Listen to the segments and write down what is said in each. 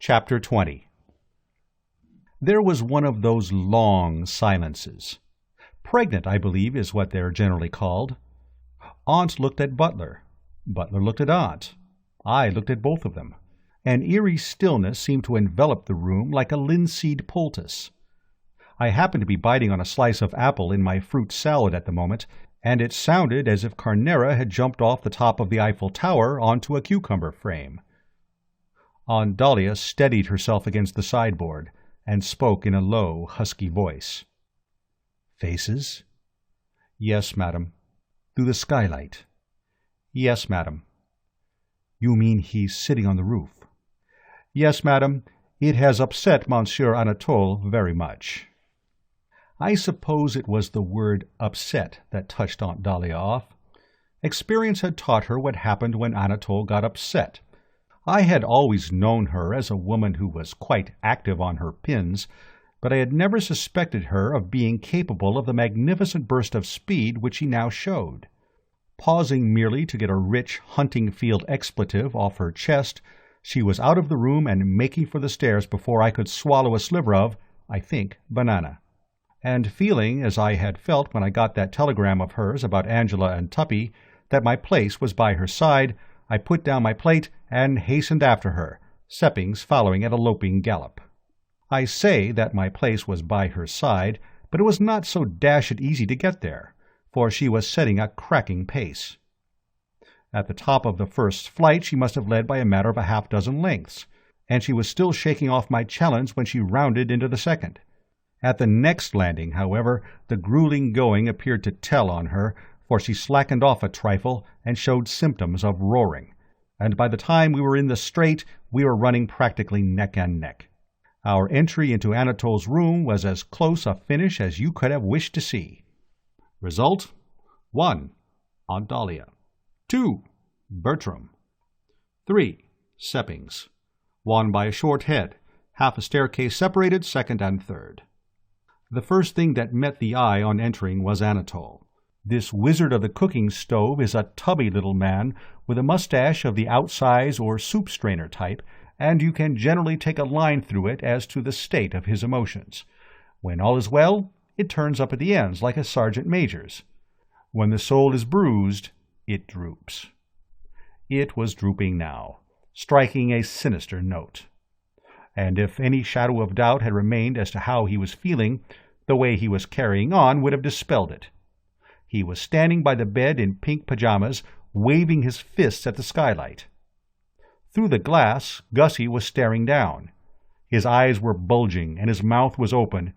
Chapter 20. There was one of those long silences. Pregnant, I believe, is what they're generally called. Aunt looked at Butler. Butler looked at Aunt. I looked at both of them. An eerie stillness seemed to envelop the room like a linseed poultice. I happened to be biting on a slice of apple in my fruit salad at the moment, and it sounded as if Carnera had jumped off the top of the Eiffel Tower onto a cucumber frame. Aunt Dahlia steadied herself against the sideboard and spoke in a low, husky voice. "Faces?" "Yes, madam." "Through the skylight?" "Yes, madam." "You mean he's sitting on the roof?" "Yes, madam. It has upset Monsieur Anatole very much." I suppose it was the word upset that touched Aunt Dahlia off. Experience had taught her what happened when Anatole got upset. I had always known her as a woman who was quite active on her pins, but I had never suspected her of being capable of the magnificent burst of speed which she now showed. Pausing merely to get a rich hunting-field expletive off her chest, she was out of the room and making for the stairs before I could swallow a sliver of, I think, banana. And feeling, as I had felt when I got that telegram of hers about Angela and Tuppy, that my place was by her side, I put down my plate and hastened after her, Seppings following at a loping gallop. I say that my place was by her side, but it was not so dashed easy to get there, for she was setting a cracking pace. At the top of the first flight she must have led by a matter of a half-dozen lengths, and she was still shaking off my challenge when she rounded into the second. At the next landing, however, the grueling going appeared to tell on her, for she slackened off a trifle and showed symptoms of roaring, and by the time we were in the straight we were running practically neck and neck. Our entry into Anatole's room was as close a finish as you could have wished to see. Result: 1. Aunt Dahlia. 2. Bertram. 3. Seppings. 1 by a short head, half a staircase separated second and third. The first thing that met the eye on entering was Anatole. This wizard of the cooking stove is a tubby little man with a mustache of the outsize or soup strainer type, and you can generally take a line through it as to the state of his emotions. When all is well, it turns up at the ends like a sergeant major's. When the soul is bruised, it droops. It was drooping now, striking a sinister note. And if any shadow of doubt had remained as to how he was feeling, the way he was carrying on would have dispelled it. He was standing by the bed in pink pajamas, waving his fists at the skylight. Through the glass, Gussie was staring down. His eyes were bulging, and his mouth was open,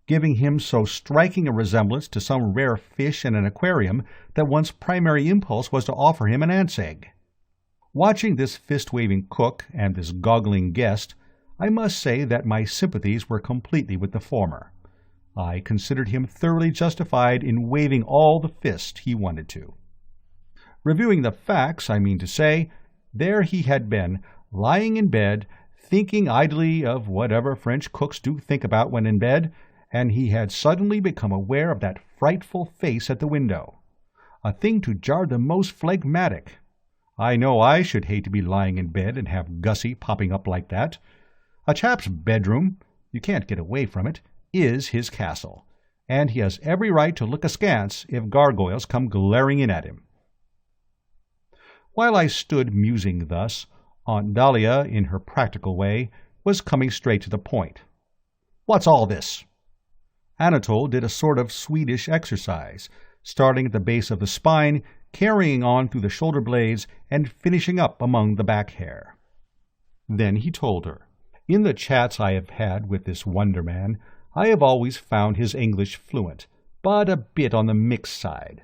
giving him so striking a resemblance to some rare fish in an aquarium that one's primary impulse was to offer him an ant's egg. Watching this fist-waving cook and this goggling guest, I must say that my sympathies were completely with the former. I considered him thoroughly justified in waving all the fist he wanted to. Reviewing the facts, I mean to say, there he had been, lying in bed, thinking idly of whatever French cooks do think about when in bed, and he had suddenly become aware of that frightful face at the window. A thing to jar the most phlegmatic. I know I should hate to be lying in bed and have Gussie popping up like that. A chap's bedroom, you can't get away from it, is his castle, and he has every right to look askance if gargoyles come glaring in at him. While I stood musing thus, Aunt Dahlia, in her practical way, was coming straight to the point. "What's all this?" Anatole did a sort of Swedish exercise, starting at the base of the spine, carrying on through the shoulder blades, and finishing up among the back hair. Then he told her. In the chats I have had with this wonder man, I have always found his English fluent, but a bit on the mixed side.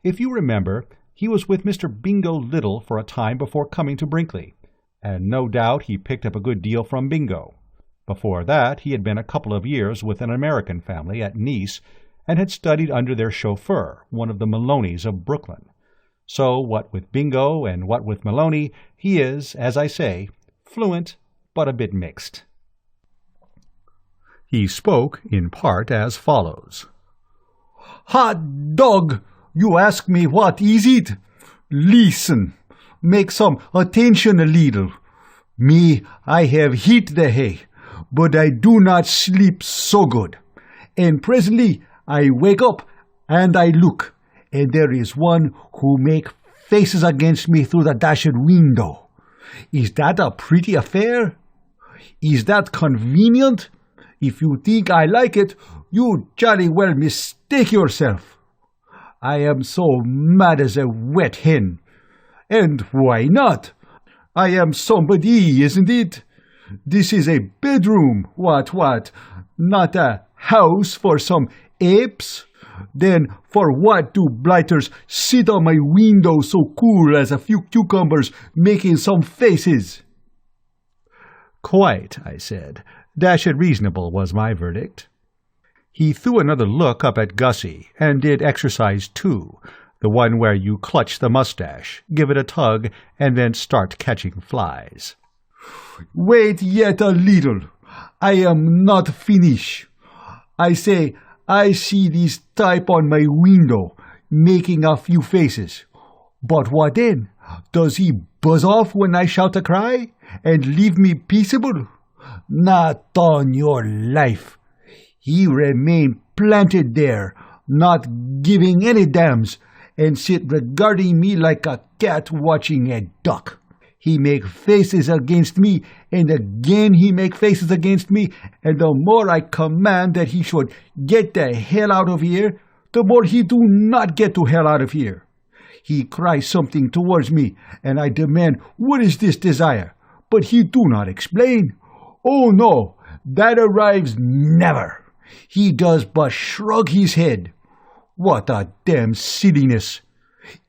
If you remember, he was with Mr. Bingo Little for a time before coming to Brinkley, and no doubt he picked up a good deal from Bingo. Before that he had been a couple of years with an American family at Nice, and had studied under their chauffeur, one of the Maloneys of Brooklyn. So what with Bingo and what with Maloney, he is, as I say, fluent, but a bit mixed. He spoke in part as follows. "Hot dog! You ask me what is it? Listen, make some attention a little. Me, I have hit the hay, but I do not sleep so good. And presently I wake up and I look, and there is one who make faces against me through the dashed window. Is that a pretty affair? Is that convenient? If you think I like it, you jolly well mistake yourself. I am so mad as a wet hen. And why not? I am somebody, isn't it? This is a bedroom, what? Not a house for some apes? Then for what do blighters sit on my window so cool as a few cucumbers making some faces? Quite, I said. Dashed reasonable was my verdict. He threw another look up at Gussie, and did exercise 2, the one where you clutch the mustache, give it a tug, and then start catching flies. Wait yet a little. I am not finished. I say, I see this type on my window, making a few faces. But what then? Does he buzz off when I shout a cry, and leave me peaceable? Not on your life. He remain planted there, not giving any damns, and sit regarding me like a cat watching a duck. He make faces against me, and again he make faces against me, and the more I command that he should get the hell out of here, the more he do not get to hell out of here. He cries something towards me, and I demand, what is this desire? But he do not explain. Oh no, that arrives never. He does but shrug his head. What a damn silliness!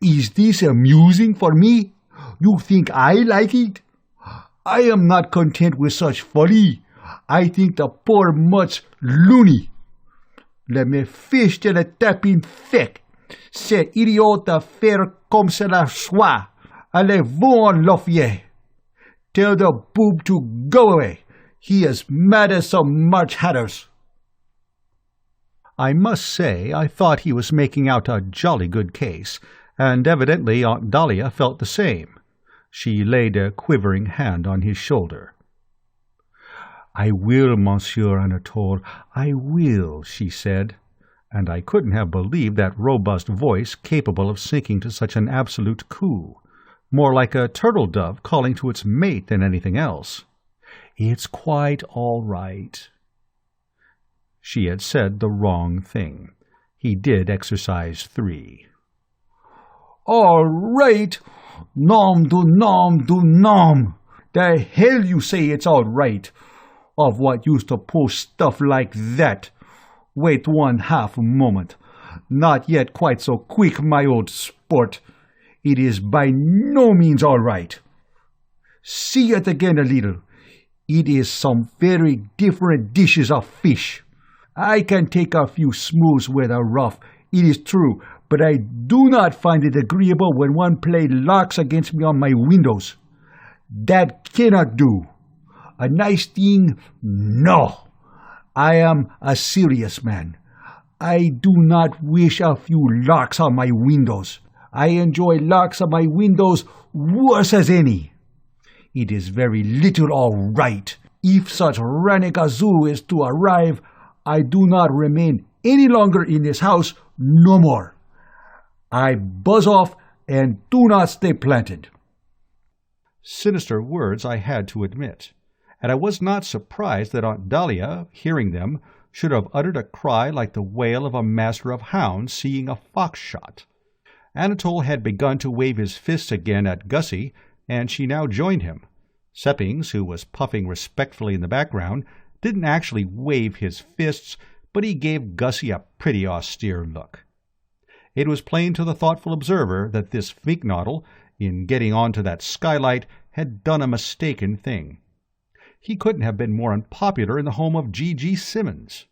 Is this amusing for me? You think I like it? I am not content with such folly. I think the poor mutt's loony. Le me fiche de la tapine fec. Cet idiote faire comme cela soit. Allez-vous en l'offier. Tell the boob to go away. He is mad as some March hatters. I must say I thought he was making out a jolly good case, and evidently Aunt Dahlia felt the same. She laid a quivering hand on his shoulder. "I will, Monsieur Anatole, I will," she said, and I couldn't have believed that robust voice capable of sinking to such an absolute coo. More like a turtle-dove calling to its mate than anything else. "It's quite all right." She had said the wrong thing. He did exercise 3. All right. Nom du nom. The hell you say it's all right. Of what used to post stuff like that. Wait 1/2 moment. Not yet quite so quick, my old sport. It is by no means all right. See it again a little. It is some very different dishes of fish. I can take a few smooths with a rough, it is true, but I do not find it agreeable when one play larks against me on my windows. That cannot do. A nice thing, no. I am a serious man. I do not wish a few larks on my windows. I enjoy larks on my windows worse as any. It is very little all right. If such ranagazoo is to arrive, I do not remain any longer in this house, no more. I buzz off and do not stay planted. Sinister words, I had to admit, and I was not surprised that Aunt Dahlia, hearing them, should have uttered a cry like the wail of a master of hounds seeing a fox shot. Anatole had begun to wave his fists again at Gussie, and she now joined him. Seppings, who was puffing respectfully in the background, didn't actually wave his fists, but he gave Gussie a pretty austere look. It was plain to the thoughtful observer that this Fink-Nottle, in getting on to that skylight, had done a mistaken thing. He couldn't have been more unpopular in the home of G.G. Simmons.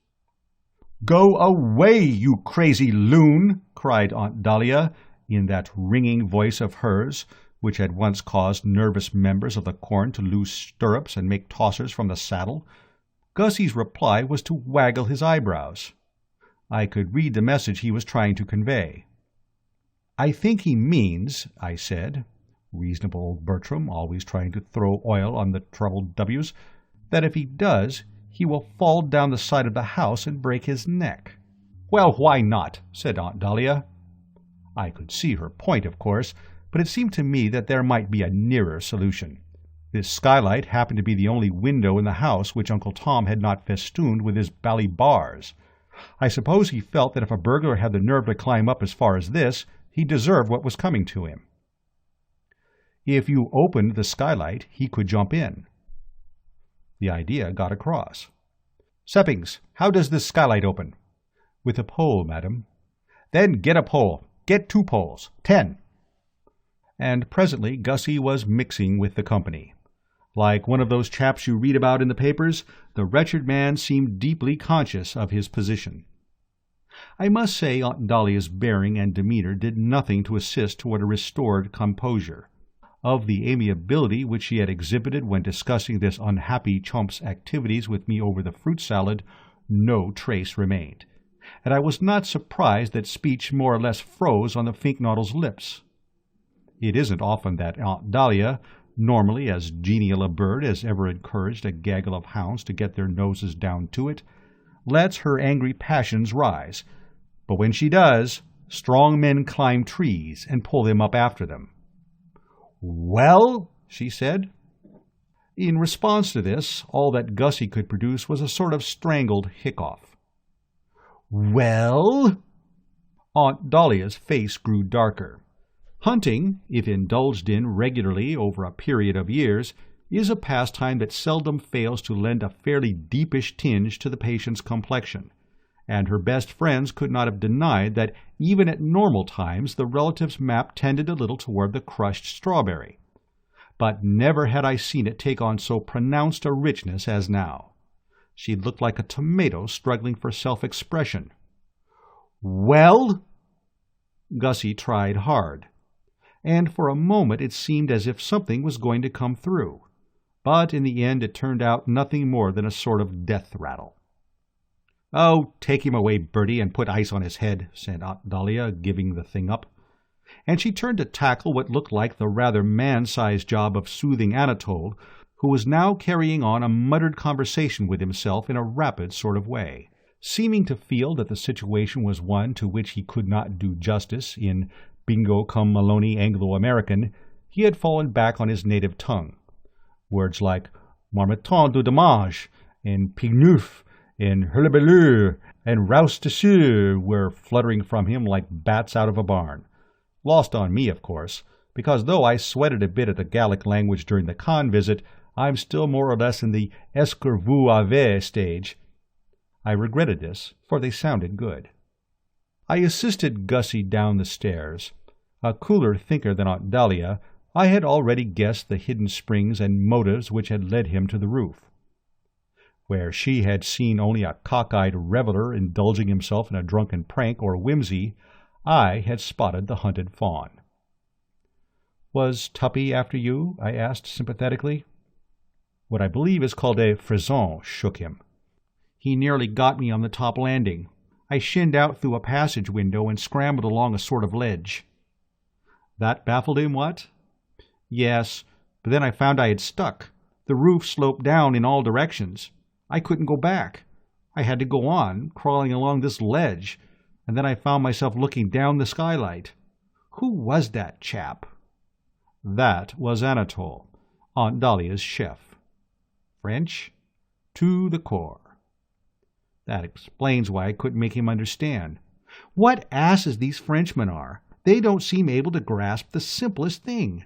"Go away, you crazy loon!" cried Aunt Dahlia, in that ringing voice of hers, which had once caused nervous members of the corn to lose stirrups and make tossers from the saddle. Gussie's reply was to waggle his eyebrows. I could read the message he was trying to convey. "I think he means," I said, reasonable old Bertram, always trying to throw oil on the troubled W's, that if he does, he will fall down the side of the house and break his neck. Well, why not? Said Aunt Dahlia. I could see her point, of course, but it seemed to me that there might be a nearer solution. This skylight happened to be the only window in the house which Uncle Tom had not festooned with his bally bars. I suppose he felt that if a burglar had the nerve to climb up as far as this, he deserved what was coming to him. If you opened the skylight, he could jump in. The idea got across. Seppings, how does this skylight open? With a pole, madam. Then get a pole. Get 2 poles. 10. And presently Gussie was mixing with the company. Like one of those chaps you read about in the papers, the wretched man seemed deeply conscious of his position. I must say Aunt Dahlia's bearing and demeanour did nothing to assist toward a restored composure. Of the amiability which she had exhibited when discussing this unhappy chump's activities with me over the fruit salad, no trace remained, and I was not surprised that speech more or less froze on the Fink-Nottle's lips. It isn't often that Aunt Dahlia, normally as genial a bird as ever encouraged a gaggle of hounds to get their noses down to it, lets her angry passions rise, but when she does, strong men climb trees and pull them up after them. "Well?" she said. In response to this, all that Gussie could produce was a sort of strangled hiccough. "Well?" Aunt Dahlia's face grew darker. Hunting, if indulged in regularly over a period of years, is a pastime that seldom fails to lend a fairly deepish tinge to the patient's complexion, and her best friends could not have denied that even at normal times the relative's map tended a little toward the crushed strawberry. But never had I seen it take on so pronounced a richness as now. She looked like a tomato struggling for self-expression. "Well?" Gussie tried hard, and for a moment it seemed as if something was going to come through, but in the end it turned out nothing more than a sort of death rattle. "Oh, take him away, Bertie, and put ice on his head," said Aunt Dahlia, giving the thing up. And she turned to tackle what looked like the rather man-sized job of soothing Anatole, who was now carrying on a muttered conversation with himself in a rapid sort of way, seeming to feel that the situation was one to which he could not do justice in Bingo cum Maloney Anglo-American. He had fallen back on his native tongue. Words like marmiton du dommage and pigneuf and hullaballeur and roust de sûr were fluttering from him like bats out of a barn. Lost on me, of course, because though I sweated a bit at the Gallic language during the Cannes visit, I'm still more or less in the est-ce que vous avez stage. I regretted this, for they sounded good. I assisted Gussie down the stairs. A cooler thinker than Aunt Dahlia, I had already guessed the hidden springs and motives which had led him to the roof. Where she had seen only a cockeyed reveller indulging himself in a drunken prank or whimsy, I had spotted the hunted fawn. "Was Tuppy after you?" I asked sympathetically. What I believe is called a frisson shook him. "He nearly got me on the top landing. I shinned out through a passage window and scrambled along a sort of ledge." "That baffled him, what?" "Yes, but then I found I had stuck. The roof sloped down in all directions. I couldn't go back. I had to go on, crawling along this ledge, and then I found myself looking down the skylight. Who was that chap?" That was Anatole, Aunt Dahlia's chef. French? To the core. That explains why I couldn't make him understand. What asses these Frenchmen are! They don't seem able to grasp the simplest thing.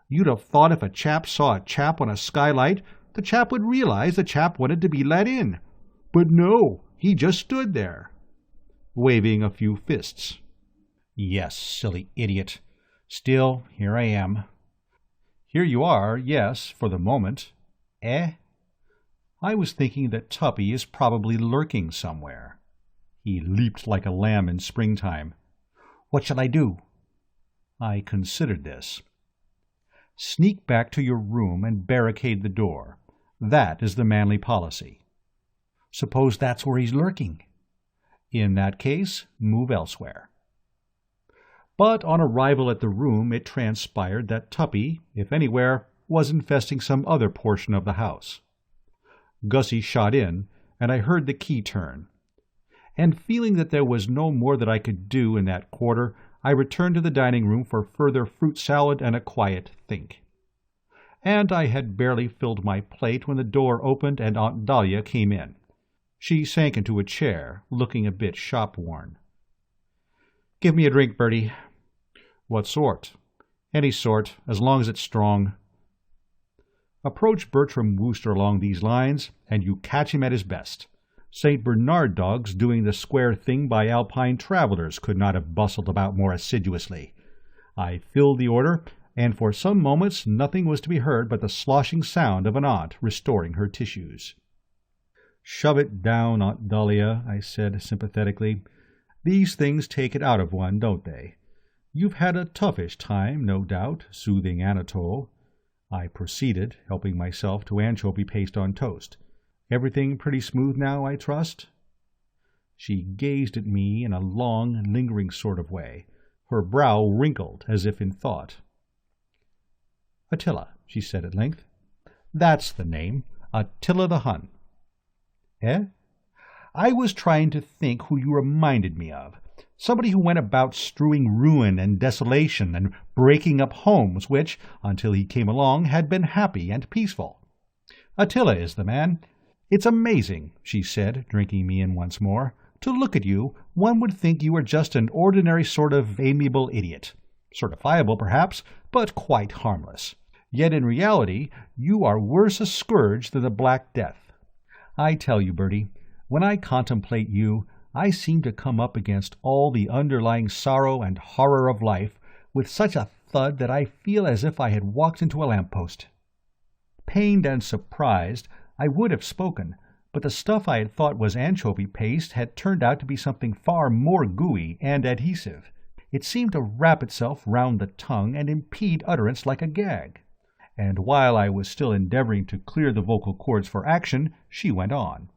You'd have thought if a chap saw a chap on a skylight, the chap would realize the chap wanted to be let in. But no, he just stood there, waving a few fists. "Yes, silly idiot. Still, here I am." "Here you are, yes, for the moment. Eh?" "I was thinking that Tuppy is probably lurking somewhere." He leaped like a lamb in springtime. "What shall I do?" I considered this. "Sneak back to your room and barricade the door. That is the manly policy." "Suppose that's where he's lurking?" "In that case, move elsewhere." But on arrival at the room it transpired that Tuppy, if anywhere, was infesting some other portion of the house. Gussie shot in, and I heard the key turn. And feeling that there was no more that I could do in that quarter, I returned to the dining room for further fruit salad and a quiet think. And I had barely filled my plate when the door opened and Aunt Dahlia came in. She sank into a chair, looking a bit shop-worn. "Give me a drink, Bertie." "What sort?" "Any sort, as long as it's strong." Approach Bertram Wooster along these lines, and you catch him at his best. St. Bernard dogs doing the square thing by Alpine travellers could not have bustled about more assiduously. I filled the order, and for some moments nothing was to be heard but the sloshing sound of an aunt restoring her tissues. "Shove it down, Aunt Dahlia," I said sympathetically. "These things take it out of one, don't they? You've had a toughish time, no doubt, soothing Anatole." I proceeded, helping myself to anchovy paste on toast. "Everything pretty smooth now, I trust?" She gazed at me in a long, lingering sort of way. Her brow wrinkled as if in thought. "Attila," she said at length. "That's the name. Attila the Hun." "Eh?" "I was trying to think who you reminded me of. Somebody who went about strewing ruin and desolation and breaking up homes which, until he came along, had been happy and peaceful. Attila is the man. It's amazing," she said, drinking me in once more. "To look at you, one would think you were just an ordinary sort of amiable idiot. Certifiable, perhaps, but quite harmless. Yet in reality you are worse a scourge than the Black Death. I tell you, Bertie, when I contemplate you, I seem to come up against all the underlying sorrow and horror of life with such a thud that I feel as if I had walked into a lamp-post." Pained and surprised, I would have spoken, but the stuff I had thought was anchovy paste had turned out to be something far more gooey and adhesive. It seemed to wrap itself round the tongue and impede utterance like a gag. And while I was still endeavoring to clear the vocal cords for action, she went on.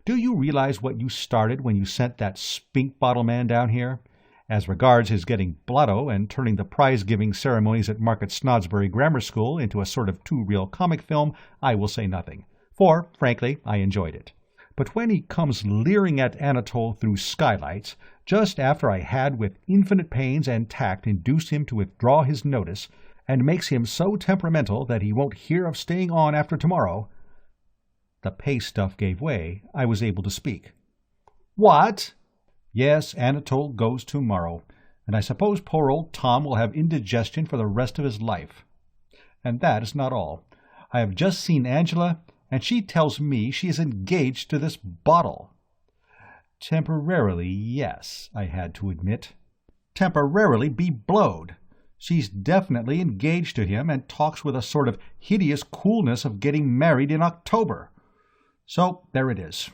"Do you realize what you started when you sent that spink-bottle man down here? As regards his getting blotto and turning the prize-giving ceremonies at Market Snodsbury Grammar School into a sort of too-real comic film, I will say nothing, for, frankly, I enjoyed it. But when he comes leering at Anatole through skylights, just after I had with infinite pains and tact induced him to withdraw his notice, and makes him so temperamental that he won't hear of staying on after tomorrow—" The paste stuff gave way. I was able to speak. "What?" "Yes, Anatole goes tomorrow, and I suppose poor old Tom will have indigestion for the rest of his life. And that is not all. I have just seen Angela, and she tells me she is engaged to this bottle." "Temporarily, yes," I had to admit. "Temporarily be blowed! She's definitely engaged to him and talks with a sort of hideous coolness of getting married in October. So there it is.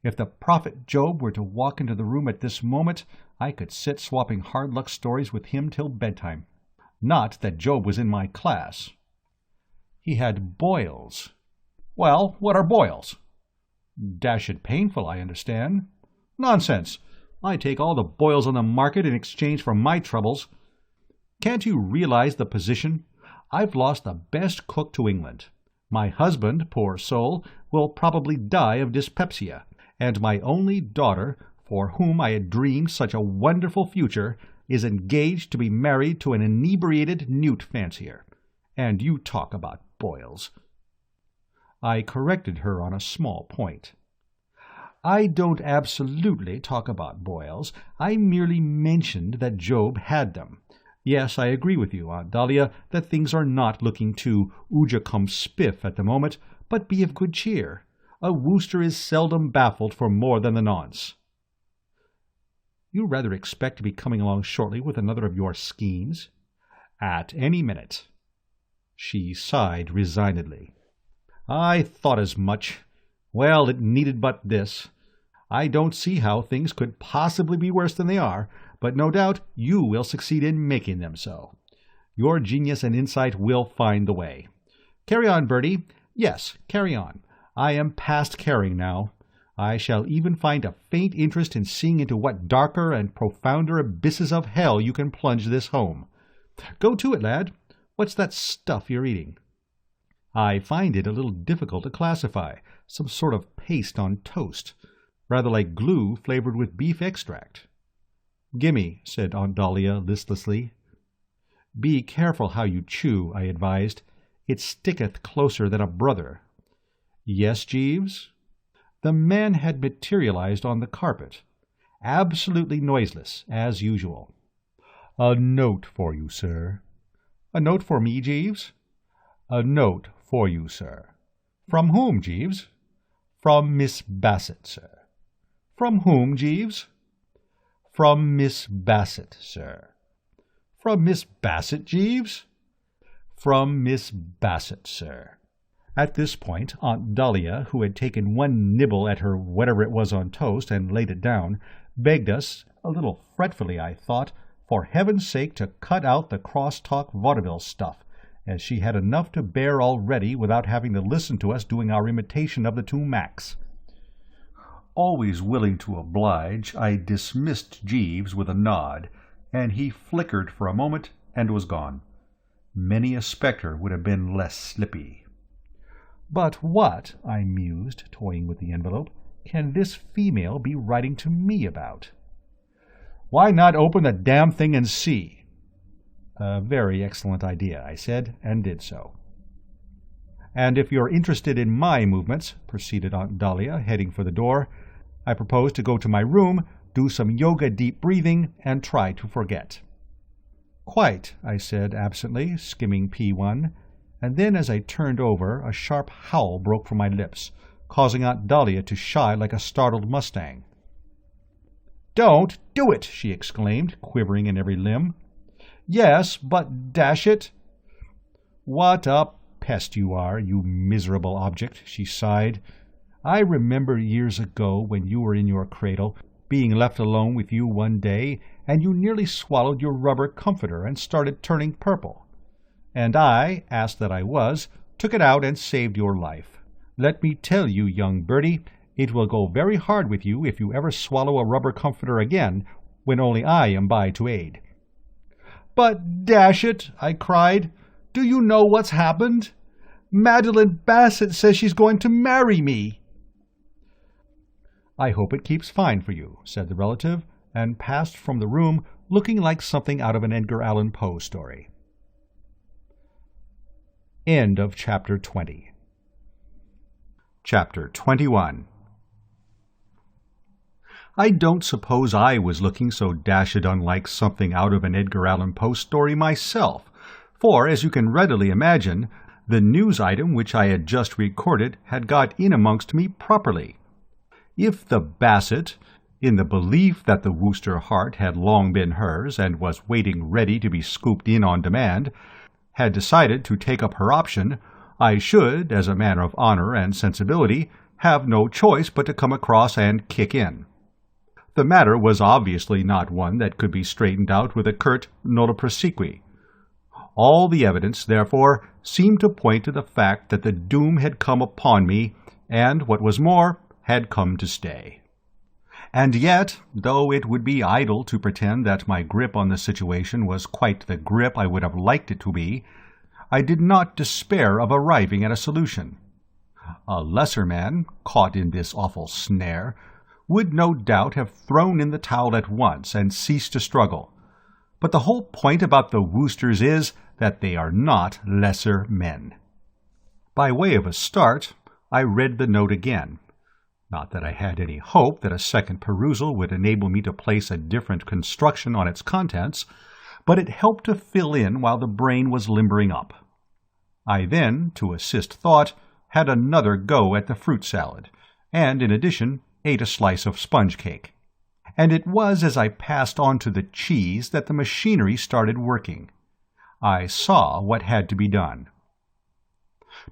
If the prophet Job were to walk into the room at this moment, I could sit swapping hard-luck stories with him till bedtime. Not that Job was in my class." "He had boils." "Well, what are boils?" "Dashed painful, I understand." "Nonsense! I take all the boils on the market in exchange for my troubles. Can't you realize the position? I've lost the best cook to England. My husband, poor soul, will probably die of dyspepsia, and my only daughter, for whom I had dreamed such a wonderful future, is engaged to be married to an inebriated newt fancier. And you talk about boils." I corrected her on a small point. "I don't absolutely talk about boils. I merely mentioned that Job had them. Yes, I agree with you, Aunt Dahlia, that things are not looking too ooja cum spiff at the moment, but be of good cheer. A Wooster is seldom baffled for more than the nonce." "You rather expect to be coming along shortly with another of your schemes?" "At any minute." She sighed resignedly. "I thought as much. Well, it needed but this. I don't see how things could possibly be worse than they are, but no doubt you will succeed in making them so. Your genius and insight will find the way. Carry on, Bertie. Yes, carry on. I am past caring now. I shall even find a faint interest in seeing into what darker and profounder abysses of hell you can plunge this home. Go to it, lad. What's that stuff you're eating?" "I find it a little difficult to classify. Some sort of paste on toast, rather like glue flavored with beef extract." "Gimme," said Aunt Dahlia listlessly. "Be careful how you chew," I advised. "It sticketh closer than a brother." "Yes, Jeeves?" The man had materialized on the carpet, absolutely noiseless, as usual. "A note for you, sir." "A note for me, Jeeves?" "A note for you, sir." "From whom, Jeeves?" "From Miss Basset, sir." "From whom, Jeeves?" "From Miss Basset, sir." "From Miss Basset, Jeeves?" "From Miss Basset, sir." At this point, Aunt Dahlia, who had taken one nibble at her whatever it was on toast and laid it down, begged us, a little fretfully I thought, for heaven's sake to cut out the cross-talk vaudeville stuff, as she had enough to bear already without having to listen to us doing our imitation of the two Macs. Always willing to oblige, I dismissed Jeeves with a nod, and he flickered for a moment and was gone. Many a spectre would have been less slippy. "But what," I mused, toying with the envelope, "can this female be writing to me about?" "Why not open the damn thing and see?" "A very excellent idea," I said, and did so. "And if you're interested in my movements," proceeded Aunt Dahlia, heading for the door, "I propose to go to my room, do some yoga deep breathing, and try to forget." "Quite," I said absently, skimming P1, and then as I turned over, a sharp howl broke from my lips, causing Aunt Dahlia to shy like a startled mustang. "Don't do it!" she exclaimed, quivering in every limb. "Yes, but dash it!" "What a pest you are, you miserable object," she sighed. "I remember years ago, when you were in your cradle, being left alone with you one day, and you nearly swallowed your rubber comforter and started turning purple. And I, ass that I was, took it out and saved your life. Let me tell you, young Bertie, it will go very hard with you if you ever swallow a rubber comforter again, when only I am by to aid." "But dash it," I cried, "do you know what's happened? Madeleine Basset says she's going to marry me." "I hope it keeps fine for you," said the relative, and passed from the room looking like something out of an Edgar Allan Poe story. End of Chapter 20. Chapter 21. I don't suppose I was looking so dashed unlike something out of an Edgar Allan Poe story myself, for, as you can readily imagine, the news item which I had just recorded had got in amongst me properly. If the Basset, in the belief that the Wooster heart had long been hers and was waiting ready to be scooped in on demand, had decided to take up her option, I should, as a matter of honor and sensibility, have no choice but to come across and kick in. The matter was obviously not one that could be straightened out with a curt nolo prosequi. All the evidence, therefore, seemed to point to the fact that the doom had come upon me, and, what was more, had come to stay. And yet, though it would be idle to pretend that my grip on the situation was quite the grip I would have liked it to be, I did not despair of arriving at a solution. A lesser man, caught in this awful snare, would no doubt have thrown in the towel at once and ceased to struggle. But the whole point about the Woosters is that they are not lesser men. By way of a start, I read the note again. Not that I had any hope that a second perusal would enable me to place a different construction on its contents, but it helped to fill in while the brain was limbering up. I then, to assist thought, had another go at the fruit salad, and in addition ate a slice of sponge cake. And it was as I passed on to the cheese that the machinery started working. I saw what had to be done.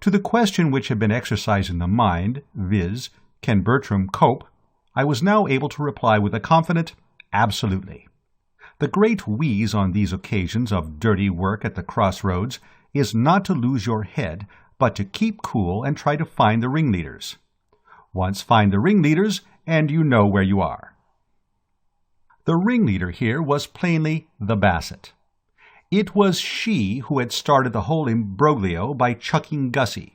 To the question which had been exercising the mind, viz., can Bertram cope, I was now able to reply with a confident absolutely. The great wheeze on these occasions of dirty work at the crossroads is not to lose your head, but to keep cool and try to find the ringleaders. Once find the ringleaders, and you know where you are. The ringleader here was plainly the Basset. It was she who had started the whole imbroglio by chucking Gussie,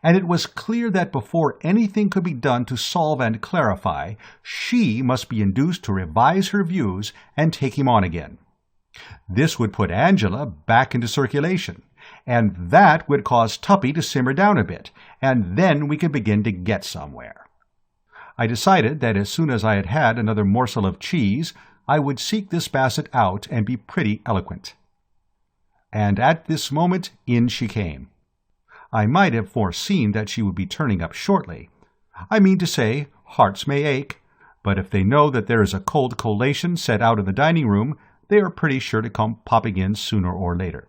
and it was clear that before anything could be done to solve and clarify, she must be induced to revise her views and take him on again. This would put Angela back into circulation, and that would cause Tuppy to simmer down a bit, and then we could begin to get somewhere. I decided that as soon as I had had another morsel of cheese, I would seek this Basset out and be pretty eloquent. And at this moment in she came. I might have foreseen that she would be turning up shortly. I mean to say, hearts may ache, but if they know that there is a cold collation set out in the dining-room, they are pretty sure to come popping in sooner or later.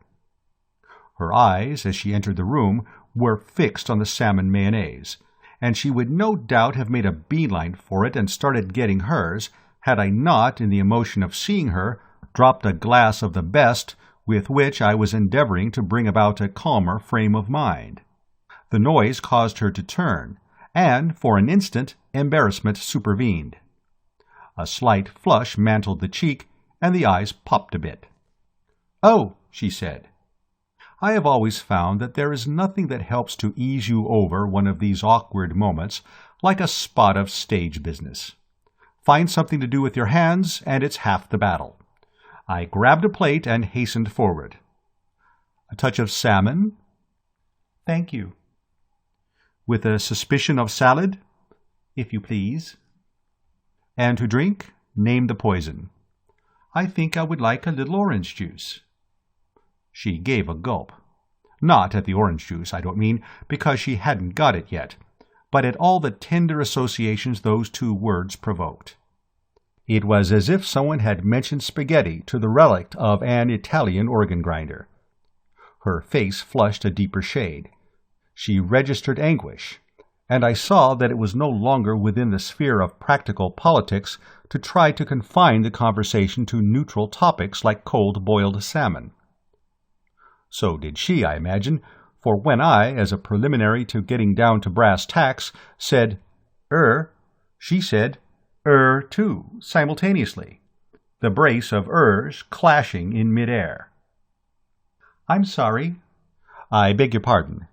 Her eyes, as she entered the room, were fixed on the salmon mayonnaise, and she would no doubt have made a beeline for it and started getting hers, had I not, in the emotion of seeing her, dropped a glass of the best with which I was endeavoring to bring about a calmer frame of mind. The noise caused her to turn, and, for an instant, embarrassment supervened. A slight flush mantled the cheek, and the eyes popped a bit. "Oh," she said. I have always found that there is nothing that helps to ease you over one of these awkward moments like a spot of stage business. Find something to do with your hands, and it's half the battle. I grabbed a plate and hastened forward. "A touch of salmon?" "Thank you." "With a suspicion of salad?" "If you please." "And to drink? Name the poison." "I think I would like a little orange juice." She gave a gulp. Not at the orange juice, I don't mean, because she hadn't got it yet, but at all the tender associations those two words provoked. It was as if someone had mentioned spaghetti to the relict of an Italian organ-grinder. Her face flushed a deeper shade. She registered anguish, and I saw that it was no longer within the sphere of practical politics to try to confine the conversation to neutral topics like cold-boiled salmon. So did she, I imagine, for when I, as a preliminary to getting down to brass tacks, said, she said, too, simultaneously, the brace of clashing in mid-air. "I'm sorry." "I beg your pardon."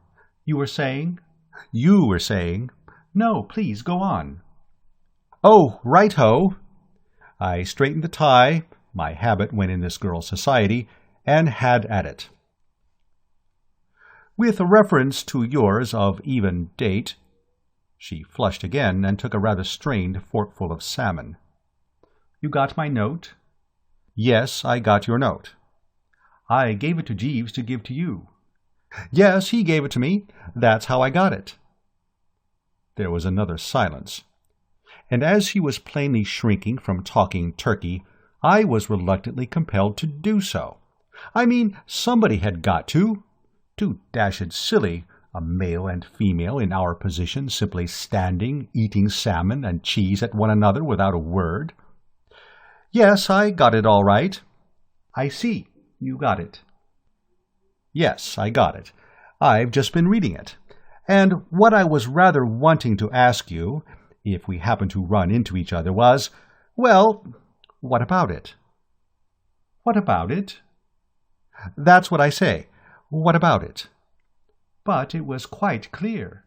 "You were saying?" "You were saying." "No, please, go on." "Oh, right-ho." I straightened the tie, my habit when in this girl's society, and had at it. "With a reference to yours of even date—" She flushed again and took a rather strained forkful of salmon. "You got my note?" "Yes, I got your note." "I gave it to Jeeves to give to you." "Yes, he gave it to me. That's how I got it." There was another silence, and as she was plainly shrinking from talking turkey, I was reluctantly compelled to do so. I mean, somebody had got to. Too dashed silly, a male and female in our position simply standing, eating salmon and cheese at one another without a word. "Yes, I got it all right." "I see. You got it." "Yes, I got it. I've just been reading it. And what I was rather wanting to ask you, if we happen to run into each other, was, well, what about it?" "What about it?" "That's what I say. What about it?" "But it was quite clear."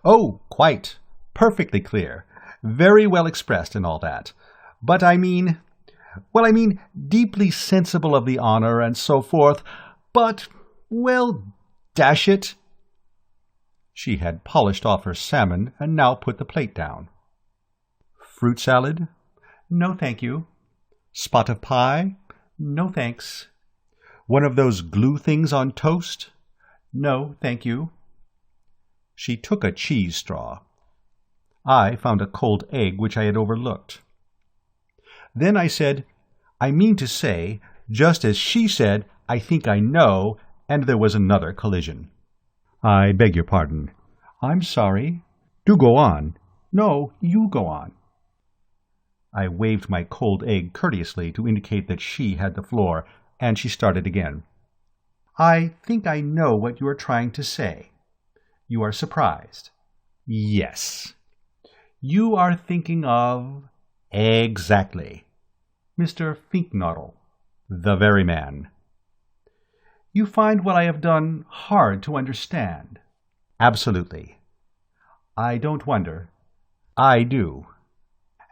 "Oh, quite. Perfectly clear. Very well expressed and all that. But I mean, deeply sensible of the honor and so forth, but, well, dash it." She had polished off her salmon and now put the plate down. "Fruit salad?" "No, thank you." "Spot of pie?" "No, thanks." "One of those glue things on toast?" "No, thank you." She took a cheese straw. I found a cold egg which I had overlooked. Then I said, "I mean to say," just as she said, "I think I know," and there was another collision. "I beg your pardon." "I'm sorry." "Do go on." "No, you go on." I waved my cold egg courteously to indicate that she had the floor, and she started again. "I think I know what you are trying to say. You are surprised." Yes. You are thinking of... Exactly. Mr. Fink-Nottle. The very man. You find what I have done hard to understand. Absolutely. I don't wonder. I do.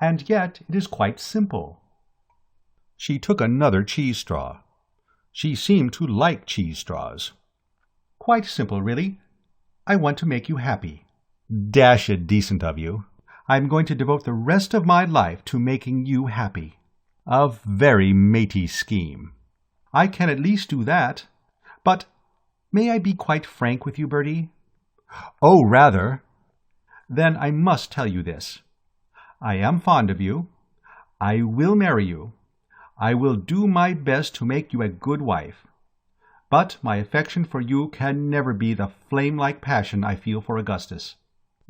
And yet it is quite simple. She took another cheese straw. She seemed to like cheese straws. Quite simple, really. I want to make you happy. Dashed decent of you. I'm going to devote the rest of my life to making you happy. A very matey scheme. I can at least do that. But may I be quite frank with you, Bertie? Oh, rather. Then I must tell you this. I am fond of you. I will marry you. I will do my best to make you a good wife. But my affection for you can never be the flame-like passion I feel for Augustus.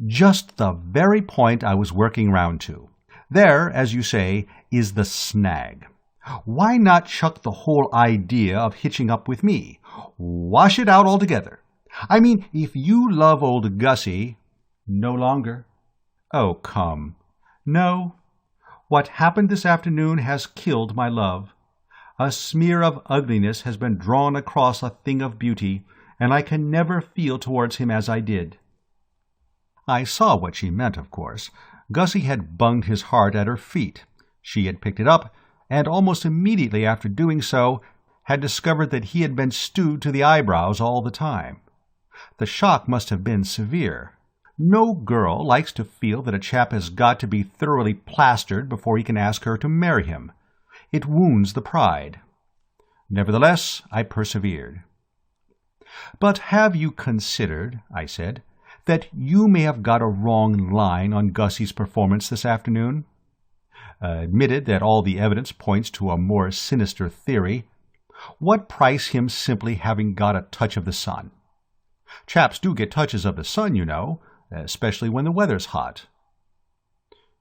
Just the very point I was working round to. There, as you say, is the snag. Why not chuck the whole idea of hitching up with me? Wash it out altogether. I mean, if you love old Gussie... No longer. Oh, come. No. What happened this afternoon has killed my love. A smear of ugliness has been drawn across a thing of beauty, and I can never feel towards him as I did. I saw what she meant, of course. Gussie had bunged his heart at her feet. She had picked it up, and almost immediately after doing so, had discovered that he had been stewed to the eyebrows all the time. The shock must have been severe. No girl likes to feel that a chap has got to be thoroughly plastered before he can ask her to marry him. It wounds the pride. Nevertheless, I persevered. "But have you considered," I said, "that you may have got a wrong line on Gussie's performance this afternoon? Admitted that all the evidence points to a more sinister theory, what price him simply having got a touch of the sun? Chaps do get touches of the sun, you know, especially when the weather's hot."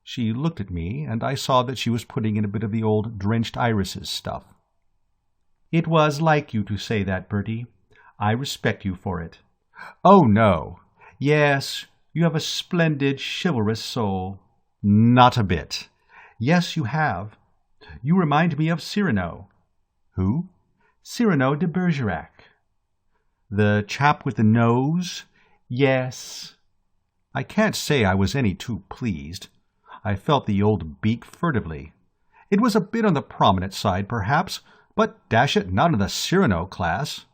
She looked at me, and I saw that she was putting in a bit of the old drenched irises stuff. "It was like you to say that, Bertie. I respect you for it." "Oh, no." "Yes, you have a splendid, chivalrous soul." "Not a bit." "Yes, you have. You remind me of Cyrano." "Who?" "Cyrano de Bergerac." "The chap with the nose?" "Yes." I can't say I was any too pleased. I felt the old beak furtively. It was a bit on the prominent side, perhaps, but dash it, not in the Cyrano class.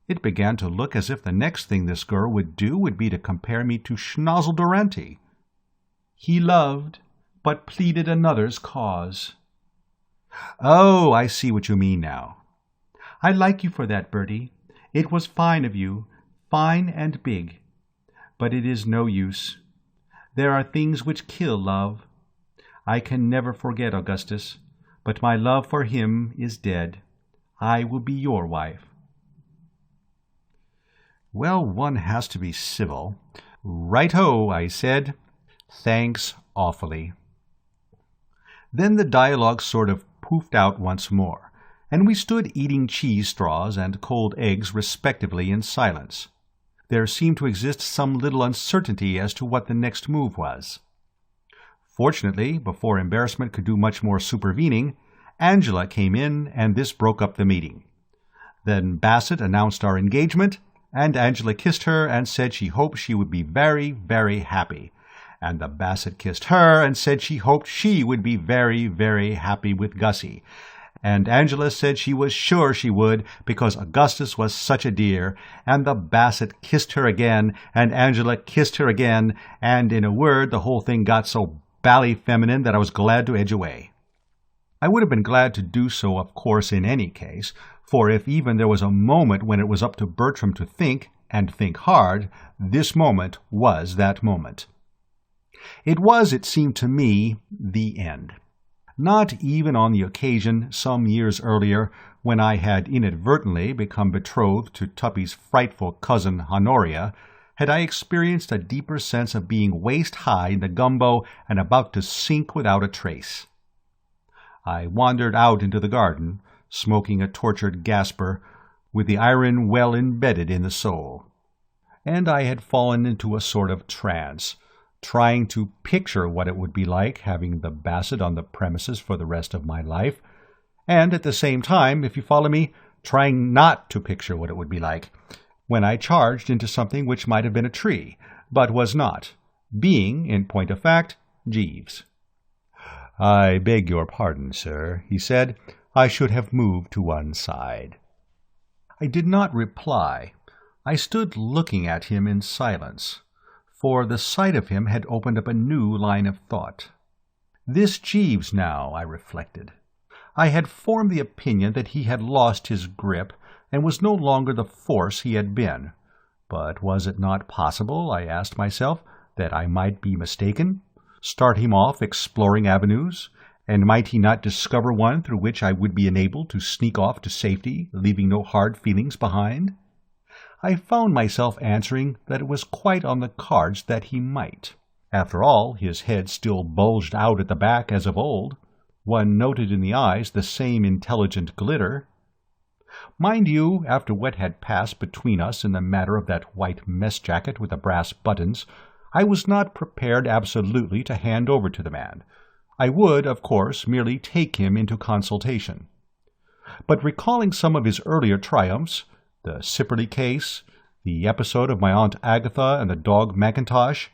It began to look as if the next thing this girl would do would be to compare me to Schnozzle Durante. "He loved, but pleaded another's cause." "Oh, I see what you mean now." "I like you for that, Bertie. It was fine of you, fine and big. But it is no use. There are things which kill love. I can never forget Augustus, but my love for him is dead. I will be your wife." Well, one has to be civil. "Right-ho," I said. "Thanks awfully." Then the dialogue sort of poofed out once more, and we stood eating cheese straws and cold eggs respectively in silence. There seemed to exist some little uncertainty as to what the next move was. Fortunately, before embarrassment could do much more supervening, Angela came in, and this broke up the meeting. Then Basset announced our engagement, and Angela kissed her and said she hoped she would be very, very happy. And the Basset kissed her and said she hoped she would be very, very happy with Gussie. And Angela said she was sure she would, because Augustus was such a dear, and the Basset kissed her again, and Angela kissed her again, and in a word the whole thing got so bally feminine that I was glad to edge away. I would have been glad to do so, of course, in any case, for if even there was a moment when it was up to Bertram to think, and think hard, this moment was that moment. It was, it seemed to me, the end. Not even on the occasion, some years earlier, when I had inadvertently become betrothed to Tuppy's frightful cousin Honoria, had I experienced a deeper sense of being waist-high in the gumbo and about to sink without a trace. I wandered out into the garden, smoking a tortured gasper, with the iron well embedded in the soul. and I had fallen into a sort of trance, trying to picture what it would be like having the Basset on the premises for the rest of my life, and at the same time, if you follow me, trying not to picture what it would be like, when I charged into something which might have been a tree, but was not, being, in point of fact, Jeeves. "I beg your pardon, sir," he said. "I should have moved to one side." I did not reply. I stood looking at him in silence, for the sight of him had opened up a new line of thought. This Jeeves now, I reflected. I had formed the opinion that he had lost his grip and was no longer the force he had been. But was it not possible, I asked myself, that I might be mistaken, start him off exploring avenues, and might he not discover one through which I would be enabled to sneak off to safety, leaving no hard feelings behind? I found myself answering that it was quite on the cards that he might. After all, his head still bulged out at the back as of old. One noted in the eyes the same intelligent glitter. Mind you, after what had passed between us in the matter of that white mess jacket with the brass buttons, I was not prepared absolutely to hand over to the man. I would, of course, merely take him into consultation. But recalling some of his earlier triumphs, the Sipperley case, the episode of my Aunt Agatha and the dog Mackintosh,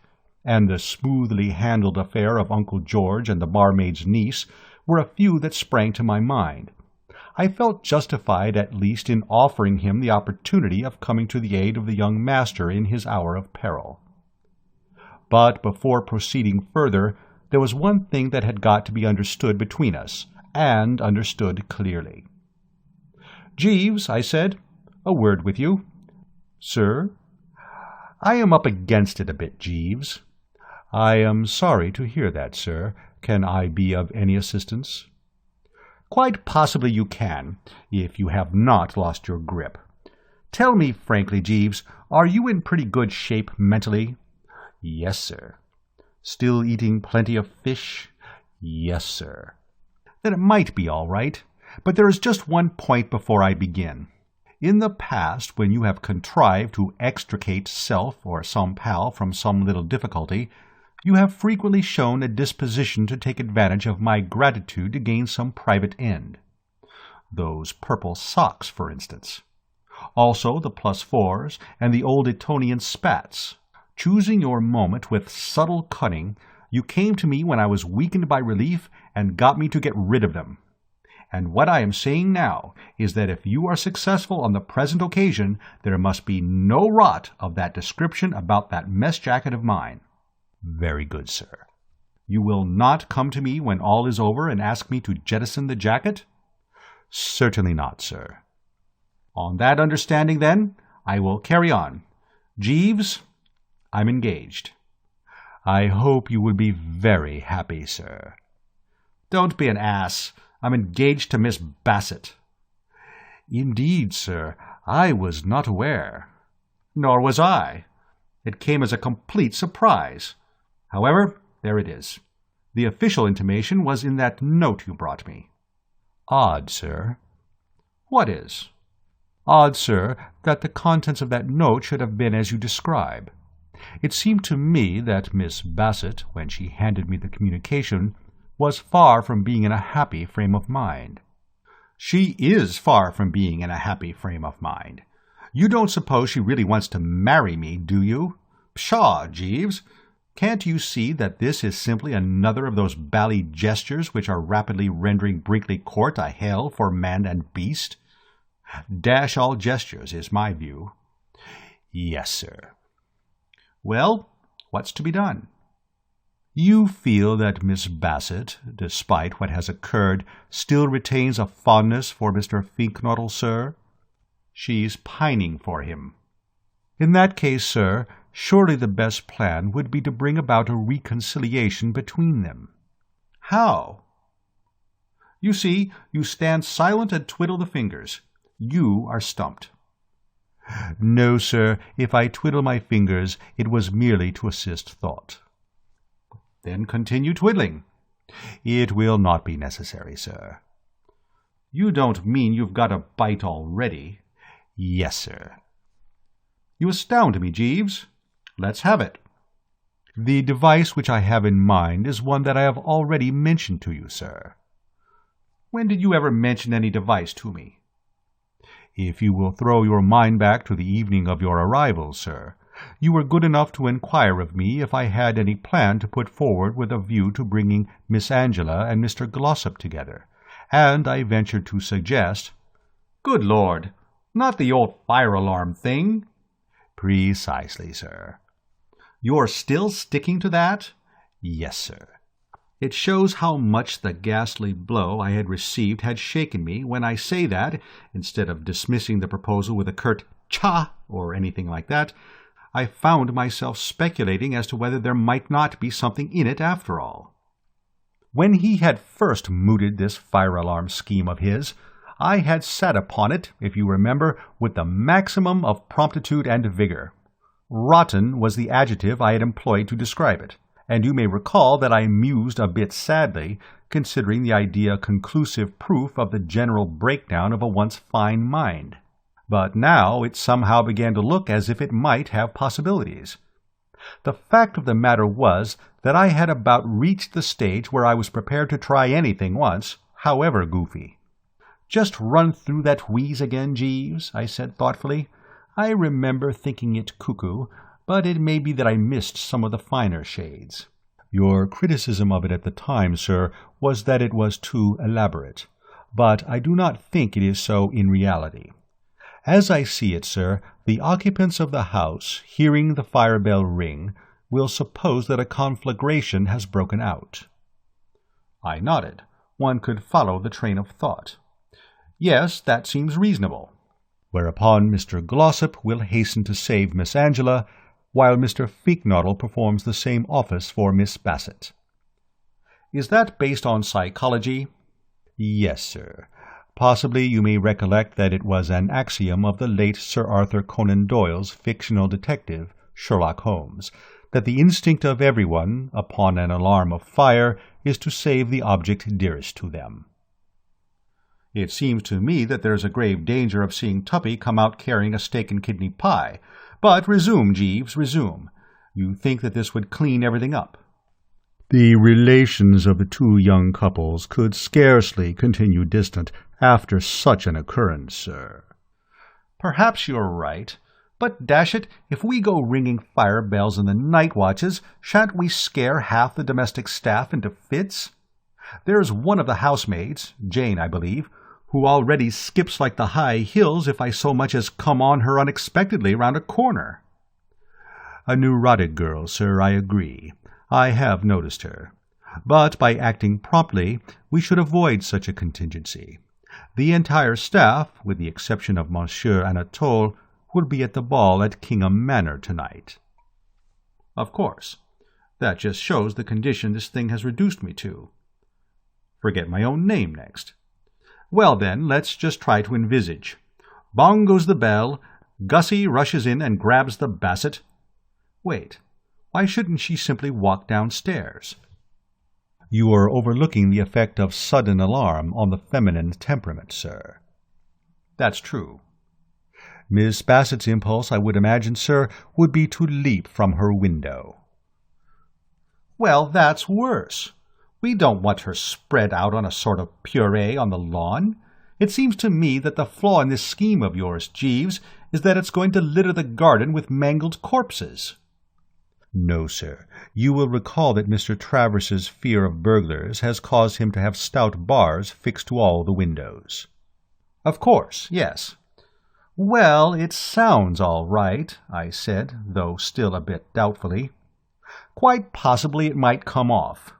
and the smoothly handled affair of Uncle George and the barmaid's niece, were a few that sprang to my mind. I felt justified at least in offering him the opportunity of coming to the aid of the young master in his hour of peril. But before proceeding further, there was one thing that had got to be understood between us, and understood clearly. "Jeeves," I said, "a word with you." "Sir?" "I am up against it a bit, Jeeves." "I am sorry to hear that, sir. Can I be of any assistance?" "Quite possibly you can, if you have not lost your grip. Tell me frankly, Jeeves, are you in pretty good shape mentally?" "Yes, sir." "Still eating plenty of fish?" "Yes, sir." "Then it might be all right. But there is just one point before I begin. In the past, when you have contrived to extricate self or some pal from some little difficulty, you have frequently shown a disposition to take advantage of my gratitude to gain some private end. Those purple socks, for instance. Also the +4s and the old Etonian spats. Choosing your moment with subtle cunning, you came to me when I was weakened by relief and got me to get rid of them. And what I am saying now is that if you are successful on the present occasion, there must be no rot of that description about that mess jacket of mine." "Very good, sir." "You will not come to me when all is over and ask me to jettison the jacket?" "Certainly not, sir." "On that understanding, then, I will carry on. Jeeves, I'm engaged." "I hope you will be very happy, sir." "Don't be an ass. I'm engaged to Miss Basset." "Indeed, sir, I was not aware." "Nor was I. It came as a complete surprise. However, there it is. The official intimation was in that note you brought me." "Odd, sir." "What is?" "Odd, sir, that the contents of that note should have been as you describe. It seemed to me that Miss Basset, when she handed me the communication, was far from being in a happy frame of mind." "She is far from being in a happy frame of mind. You don't suppose she really wants to marry me, do you? Pshaw, Jeeves! Can't you see that this is simply another of those bally gestures which are rapidly rendering Brinkley Court a hell for man and beast? Dash all gestures is my view." "Yes, sir." "Well, what's to be done?" "You feel that Miss Basset, despite what has occurred, still retains a fondness for Mr. Fink-Nottle, sir?" "She's pining for him." "In that case, sir, surely the best plan would be to bring about a reconciliation between them." "How?" "You see, you stand silent and twiddle the fingers. You are stumped." "No, sir, if I twiddle my fingers, it was merely to assist thought." "Then continue twiddling." "It will not be necessary, sir." "You don't mean you've got a bite already?" "Yes, sir." You astound me, Jeeves. Let's have it. The device which I have in mind is one that I have already mentioned to you, sir. When did you ever mention any device to me? If you will throw your mind back to the evening of your arrival, sir, you were good enough to inquire of me if I had any plan to put forward with a view to bringing Miss Angela and Mr. Glossop together, and I ventured to suggest— Good Lord! Not the old fire-alarm thing? Precisely, sir. You're still sticking to that? Yes, sir. It shows how much the ghastly blow I had received had shaken me when I say that, instead of dismissing the proposal with a curt "cha" or anything like that, I found myself speculating as to whether there might not be something in it after all. When he had first mooted this fire-alarm scheme of his, I had sat upon it, if you remember, with the maximum of promptitude and vigor. Rotten was the adjective I had employed to describe it, and you may recall that I mused a bit sadly, considering the idea conclusive proof of the general breakdown of a once fine mind. But now it somehow began to look as if it might have possibilities. The fact of the matter was that I had about reached the stage where I was prepared to try anything once, however goofy. "Just run through that wheeze again, Jeeves," I said thoughtfully. "I remember thinking it cuckoo, but it may be that I missed some of the finer shades." "Your criticism of it at the time, sir, was that it was too elaborate, but I do not think it is so in reality. As I see it, sir, the occupants of the house, hearing the fire-bell ring, will suppose that a conflagration has broken out." I nodded. One could follow the train of thought. "Yes, that seems reasonable." "Whereupon Mr. Glossop will hasten to save Miss Angela, while Mr. Fink-Nottle performs the same office for Miss Basset." "Is that based on psychology?" "Yes, sir. Possibly you may recollect that it was an axiom of the late Sir Arthur Conan Doyle's fictional detective, Sherlock Holmes, that the instinct of everyone, upon an alarm of fire, is to save the object dearest to them." "It seems to me that there's a grave danger of seeing Tuppy come out carrying a steak and kidney pie. But resume, Jeeves, resume. You think that this would clean everything up?" "The relations of the two young couples could scarcely continue distant after such an occurrence, sir." "Perhaps you're right. But, dash it, if we go ringing fire bells in the night watches, shan't we scare half the domestic staff into fits? There's one of the housemaids, Jane, I believe, who already skips like the high hills if I so much as come on her unexpectedly round a corner." "A neurotic girl, sir, I agree. I have noticed her. But by acting promptly, we should avoid such a contingency. The entire staff, with the exception of Monsieur Anatole, will be at the ball at Kingham Manor tonight." "Of course. That just shows the condition this thing has reduced me to. Forget my own name next. Well, then, let's just try to envisage. Bong goes the bell, Gussie rushes in and grabs the Basset. Wait, why shouldn't she simply walk downstairs?" "You are overlooking the effect of sudden alarm on the feminine temperament, sir." "That's true." "Miss Basset's impulse, I would imagine, sir, would be to leap from her window." "Well, that's worse. We don't want her spread out on a sort of puree on the lawn. It seems to me that the flaw in this scheme of yours, Jeeves, is that it's going to litter the garden with mangled corpses." "No, sir. You will recall that Mr. Travers's fear of burglars has caused him to have stout bars fixed to all the windows." "Of course, yes." "Well, it sounds all right," I said, though still a bit doubtfully. "Quite possibly it might come off.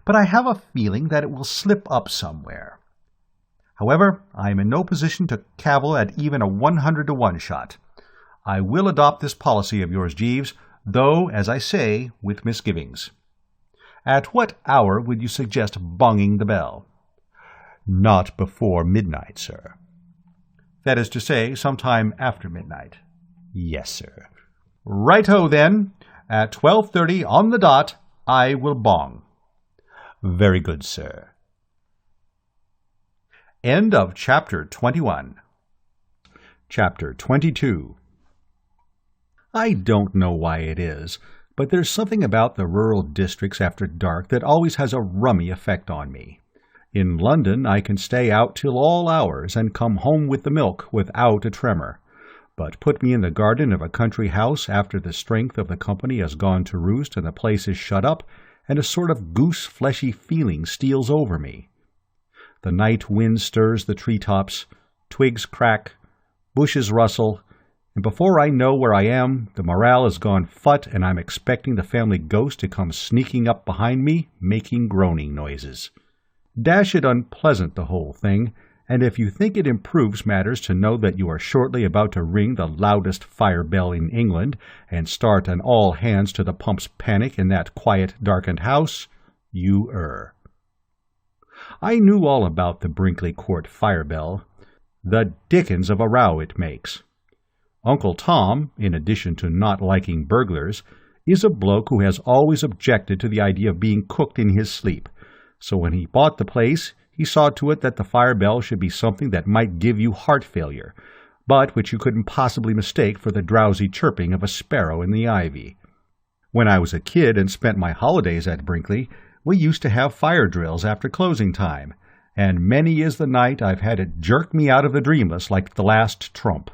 But I have a feeling that it will slip up somewhere. However, I am in no position to cavil at even a 100-to-1 shot. I will adopt this policy of yours, Jeeves, though, as I say, with misgivings. At what hour would you suggest bonging the bell?" "Not before midnight, sir." "That is to say, sometime after midnight?" "Yes, sir." "Right-ho, then. At 12:30 on the dot, I will bong." "Very good, sir." End of Chapter 21. Chapter 22. I don't know why it is, but there's something about the rural districts after dark that always has a rummy effect on me. In London I can stay out till all hours and come home with the milk without a tremor. But put me in the garden of a country house after the strength of the company has gone to roost and the place is shut up, and a sort of goose-fleshy feeling steals over me. The night wind stirs the tree-tops, twigs crack, bushes rustle, and before I know where I am, the morale has gone phut, and I'm expecting the family ghost to come sneaking up behind me, making groaning noises. Dash it unpleasant, the whole thing, and if you think it improves matters to know that you are shortly about to ring the loudest fire bell in England and start an all-hands-to-the-pumps panic in that quiet, darkened house, you err. I knew all about the Brinkley Court fire bell. The dickens of a row it makes. Uncle Tom, in addition to not liking burglars, is a bloke who has always objected to the idea of being cooked in his sleep, so when he bought the place, he saw to it that the fire bell should be something that might give you heart failure, but which you couldn't possibly mistake for the drowsy chirping of a sparrow in the ivy. When I was a kid and spent my holidays at Brinkley, we used to have fire drills after closing time, and many is the night I've had it jerk me out of the dreamless like the last trump.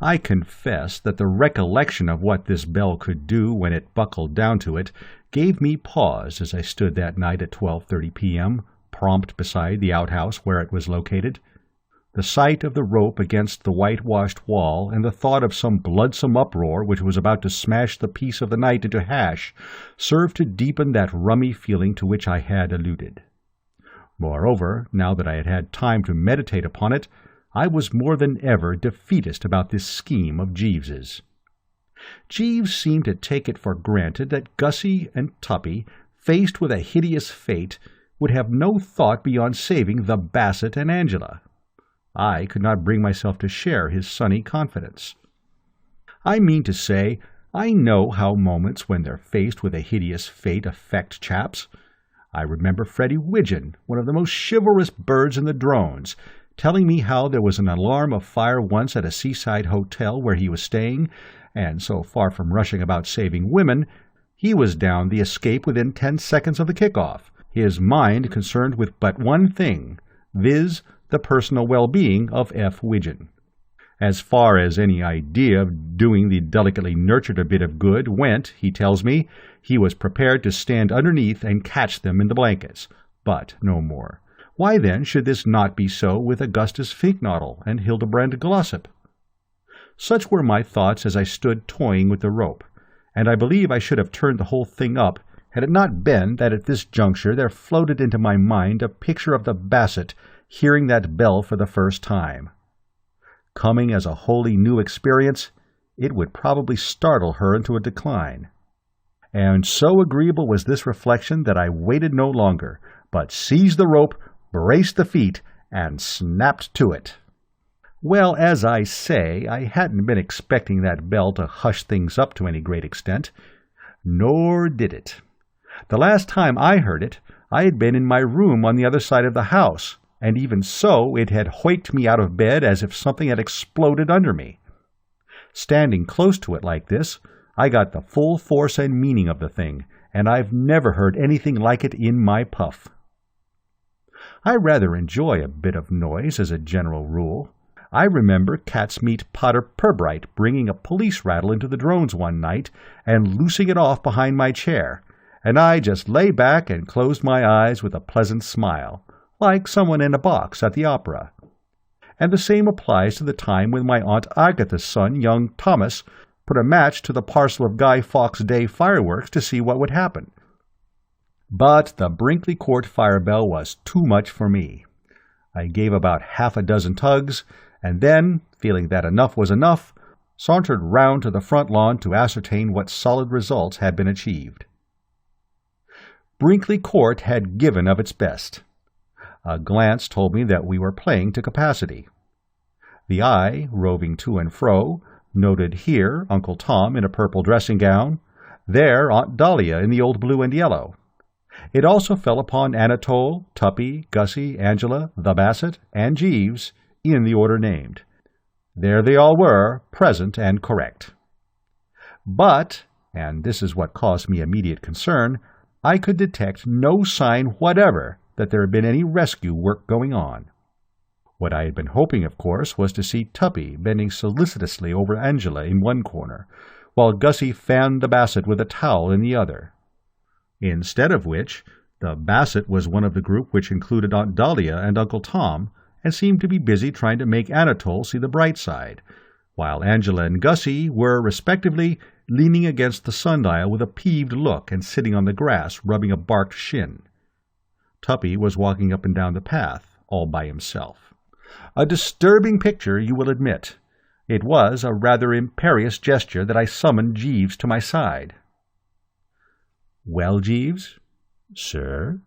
I confess that the recollection of what this bell could do when it buckled down to it gave me pause as I stood that night at 12:30 p.m., prompt beside the outhouse where it was located. The sight of the rope against the whitewashed wall and the thought of some bloodsome uproar which was about to smash the peace of the night into hash served to deepen that rummy feeling to which I had alluded. Moreover, now that I had had time to meditate upon it, I was more than ever defeatist about this scheme of Jeeves's. Jeeves seemed to take it for granted that Gussie and Tuppy, faced with a hideous fate, would have no thought beyond saving the Basset and Angela. I could not bring myself to share his sunny confidence. I mean to say, I know how moments when they're faced with a hideous fate affect chaps. I remember Freddie Widgeon, one of the most chivalrous birds in the drones, telling me how there was an alarm of fire once at a seaside hotel where he was staying, and so far from rushing about saving women, he was down the escape within 10 seconds of the kickoff, his mind concerned with but one thing, viz., the personal well-being of F. Widgeon. As far as any idea of doing the delicately nurtured a bit of good went, he tells me, he was prepared to stand underneath and catch them in the blankets, but no more. Why then should this not be so with Augustus Fink-Nottle and Hildebrand Glossop? Such were my thoughts as I stood toying with the rope, and I believe I should have turned the whole thing up had it not been that at this juncture there floated into my mind a picture of the Basset hearing that bell for the first time. Coming as a wholly new experience, it would probably startle her into a decline. And so agreeable was this reflection that I waited no longer, but seized the rope, braced the feet, and snapped to it. Well, as I say, I hadn't been expecting that bell to hush things up to any great extent. Nor did it. The last time I heard it, I had been in my room on the other side of the house, and even so it had hoiked me out of bed as if something had exploded under me. Standing close to it like this, I got the full force and meaning of the thing, and I've never heard anything like it in my puff. I rather enjoy a bit of noise as a general rule. I remember Catsmeat Potter Pirbright bringing a police rattle into the drones one night and loosing it off behind my chair, and I just lay back and closed my eyes with a pleasant smile, like someone in a box at the opera. And the same applies to the time when my Aunt Agatha's son, young Thomas, put a match to the parcel of Guy Fawkes Day fireworks to see what would happen. But the Brinkley Court fire bell was too much for me. I gave about half a dozen tugs, and then, feeling that enough was enough, sauntered round to the front lawn to ascertain what solid results had been achieved. Brinkley Court had given of its best. A glance told me that we were playing to capacity. The eye, roving to and fro, noted here Uncle Tom in a purple dressing-gown, there Aunt Dahlia in the old blue and yellow. It also fell upon Anatole, Tuppy, Gussie, Angela, the Basset, and Jeeves, in the order named. There they all were, present and correct. But, and this is what caused me immediate concern, I could detect no sign whatever that there had been any rescue work going on. What I had been hoping, of course, was to see Tuppy bending solicitously over Angela in one corner, while Gussie fanned the Basset with a towel in the other. Instead of which, the Basset was one of the group which included Aunt Dahlia and Uncle Tom, and seemed to be busy trying to make Anatole see the bright side, while Angela and Gussie were, respectively, leaning against the sundial with a peeved look and sitting on the grass rubbing a barked shin. Tuppy was walking up and down the path, all by himself. A disturbing picture, you will admit. It was a rather imperious gesture that I summoned Jeeves to my side. "Well, Jeeves?" "Sir?"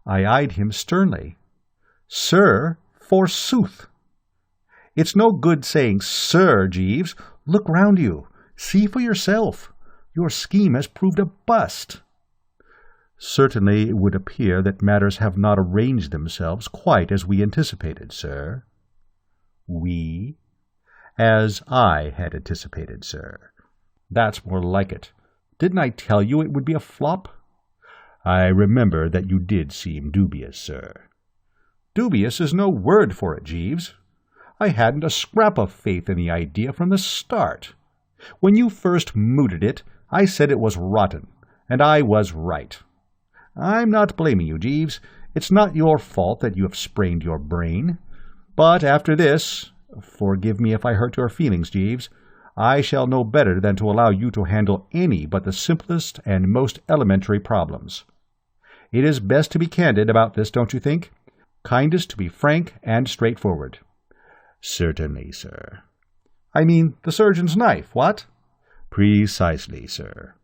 I eyed him sternly. "Sir, forsooth!" "It's no good saying 'Sir,' Jeeves. Look round you. See for yourself. Your scheme has proved a bust." "Certainly it would appear that matters have not arranged themselves quite as we anticipated, sir." "We?" "As I had anticipated, sir." "That's more like it. Didn't I tell you it would be a flop?" "I remember that you did seem dubious, sir." "Dubious is no word for it, Jeeves. I hadn't a scrap of faith in the idea from the start. When you first mooted it, I said it was rotten, and I was right. I'm not blaming you, Jeeves. It's not your fault that you have sprained your brain. But after this, forgive me if I hurt your feelings, Jeeves, I shall know better than to allow you to handle any but the simplest and most elementary problems. It is best to be candid about this, don't you think? Kindest to be frank and straightforward." "Certainly, sir." "I mean the surgeon's knife, what?" "Precisely, sir."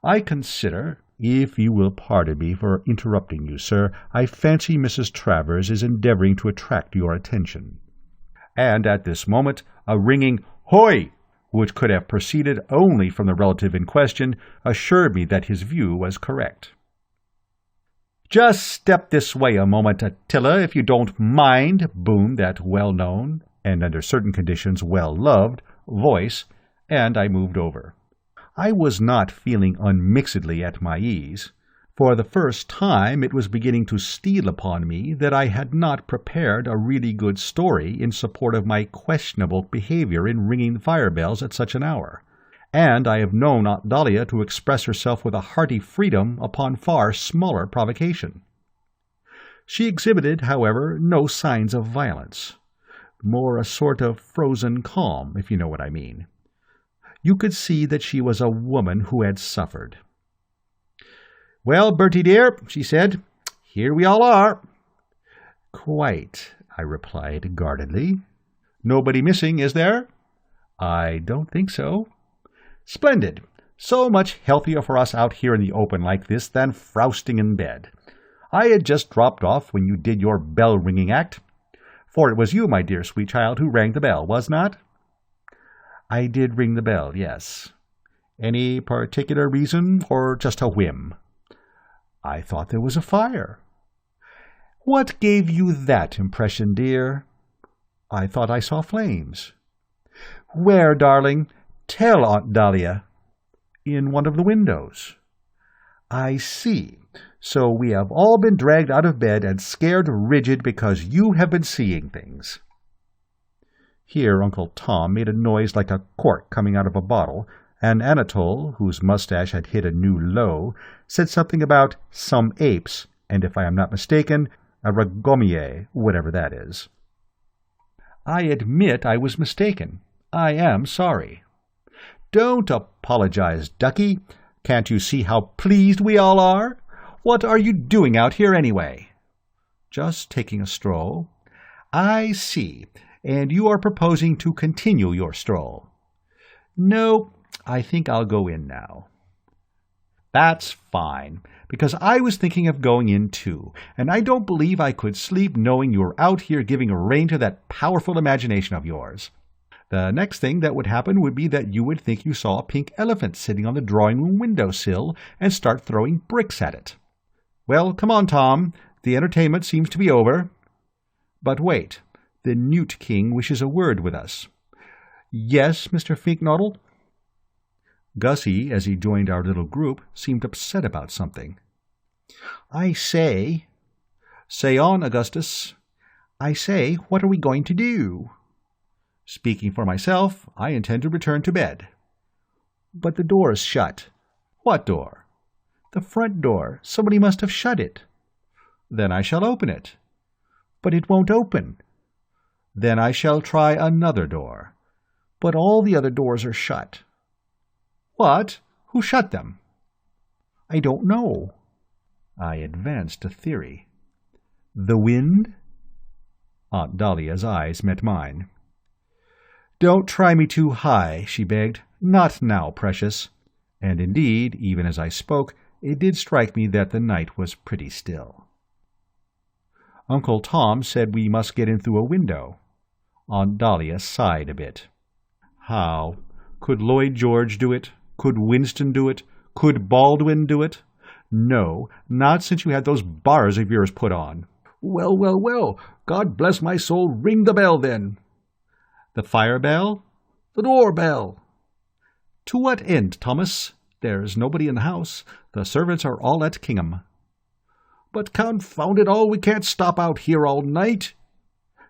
"I consider, if you will pardon me for interrupting you, sir, I fancy Mrs. Travers is endeavouring to attract your attention." And at this moment a ringing "Hoy!" which could have proceeded only from the relative in question, assured me that his view was correct. "Just step this way a moment, Attila, if you don't mind," boomed that well-known, and under certain conditions well-loved, voice, and I moved over. I was not feeling unmixedly at my ease. For the first time it was beginning to steal upon me that I had not prepared a really good story in support of my questionable behavior in ringing the fire-bells at such an hour, and I have known Aunt Dahlia to express herself with a hearty freedom upon far smaller provocation. She exhibited, however, no signs of violence, more a sort of frozen calm, if you know what I mean. You could see that she was a woman who had suffered. "Well, Bertie dear," she said, "here we all are." "Quite," I replied guardedly. "Nobody missing, is there?" "I don't think so." "Splendid. So much healthier for us out here in the open like this than frowsting in bed. I had just dropped off when you did your bell-ringing act. For it was you, my dear sweet child, who rang the bell, was not?" "I did ring the bell, yes." "Any particular reason, or just a whim?" "I thought there was a fire." "What gave you that impression, dear?" "I thought I saw flames." "Where, darling? Tell Aunt Dahlia." "In one of the windows." "I see. So we have all been dragged out of bed and scared rigid because you have been seeing things." Here Uncle Tom made a noise like a cork coming out of a bottle, and Anatole, whose mustache had hit a new low, said something about some apes, and if I am not mistaken, a ragomier, whatever that is. I admit I was mistaken. I am sorry. "Don't apologize, ducky. Can't you see how pleased we all are? What are you doing out here anyway?" "Just taking a stroll." "I see. And you are proposing to continue your stroll." "No, I think I'll go in now." "That's fine, because I was thinking of going in too, and I don't believe I could sleep knowing you were out here giving a rein to that powerful imagination of yours. The next thing that would happen would be that you would think you saw a pink elephant sitting on the drawing-room window-sill and start throwing bricks at it. Well, come on, Tom. The entertainment seems to be over. But wait. The Newt King wishes a word with us. Yes, Mr. Fink-Nottle? Gussie, as he joined our little group, seemed upset about something. I say... Say on, Augustus. I say, what are we going to do? Speaking for myself, I intend to return to bed. But the door is shut. What door? The front door. Somebody must have shut it. Then I shall open it. But it won't open. Then I shall try another door. But all the other doors are shut. What? Who shut them? I don't know. I advanced a theory. The wind? Aunt Dahlia's eyes met mine. Don't try me too high, she begged. Not now, precious. And indeed, even as I spoke, it did strike me that the night was pretty still. Uncle Tom said we must get in through a window. Aunt Dahlia sighed a bit. How? Could Lloyd George do it? Could Winston do it? Could Baldwin do it? No, not since you had those bars of yours put on. Well, well, well, God bless my soul, ring the bell then. The fire bell? The door bell. To what end, Thomas? There's nobody in the house. The servants are all at Kingham. But confound it all, we can't stop out here all night.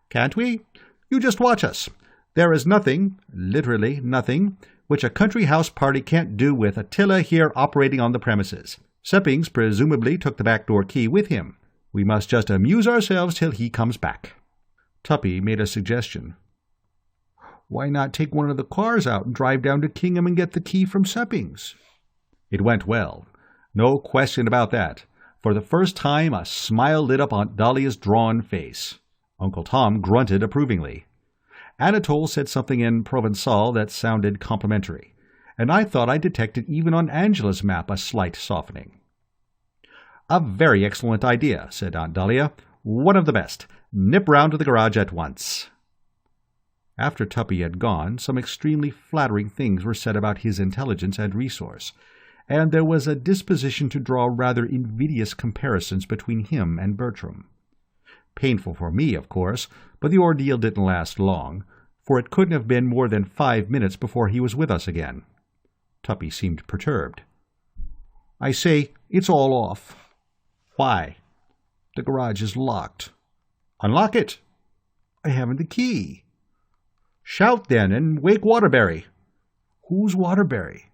Can't we? You just watch us. There is nothing, literally nothing, which a country house party can't do with Attila here operating on the premises. Seppings presumably took the back door key with him. We must just amuse ourselves till he comes back. Tuppy made a suggestion. Why not take one of the cars out and drive down to Kingham and get the key from Seppings? It went well. No question about that. For the first time a smile lit up Aunt Dahlia's drawn face. Uncle Tom grunted approvingly. Anatole said something in Provençal that sounded complimentary, and I thought I detected even on Angela's map a slight softening. A very excellent idea, said Aunt Dahlia. One of the best. Nip round to the garage at once. After Tuppy had gone, some extremely flattering things were said about his intelligence and resource, and there was a disposition to draw rather invidious comparisons between him and Bertram. Painful for me, of course, but the ordeal didn't last long, for it couldn't have been more than 5 minutes before he was with us again. Tuppy seemed perturbed. I say, it's all off. Why? The garage is locked. Unlock it. I haven't the key. Shout then, and wake Waterbury. Who's Waterbury?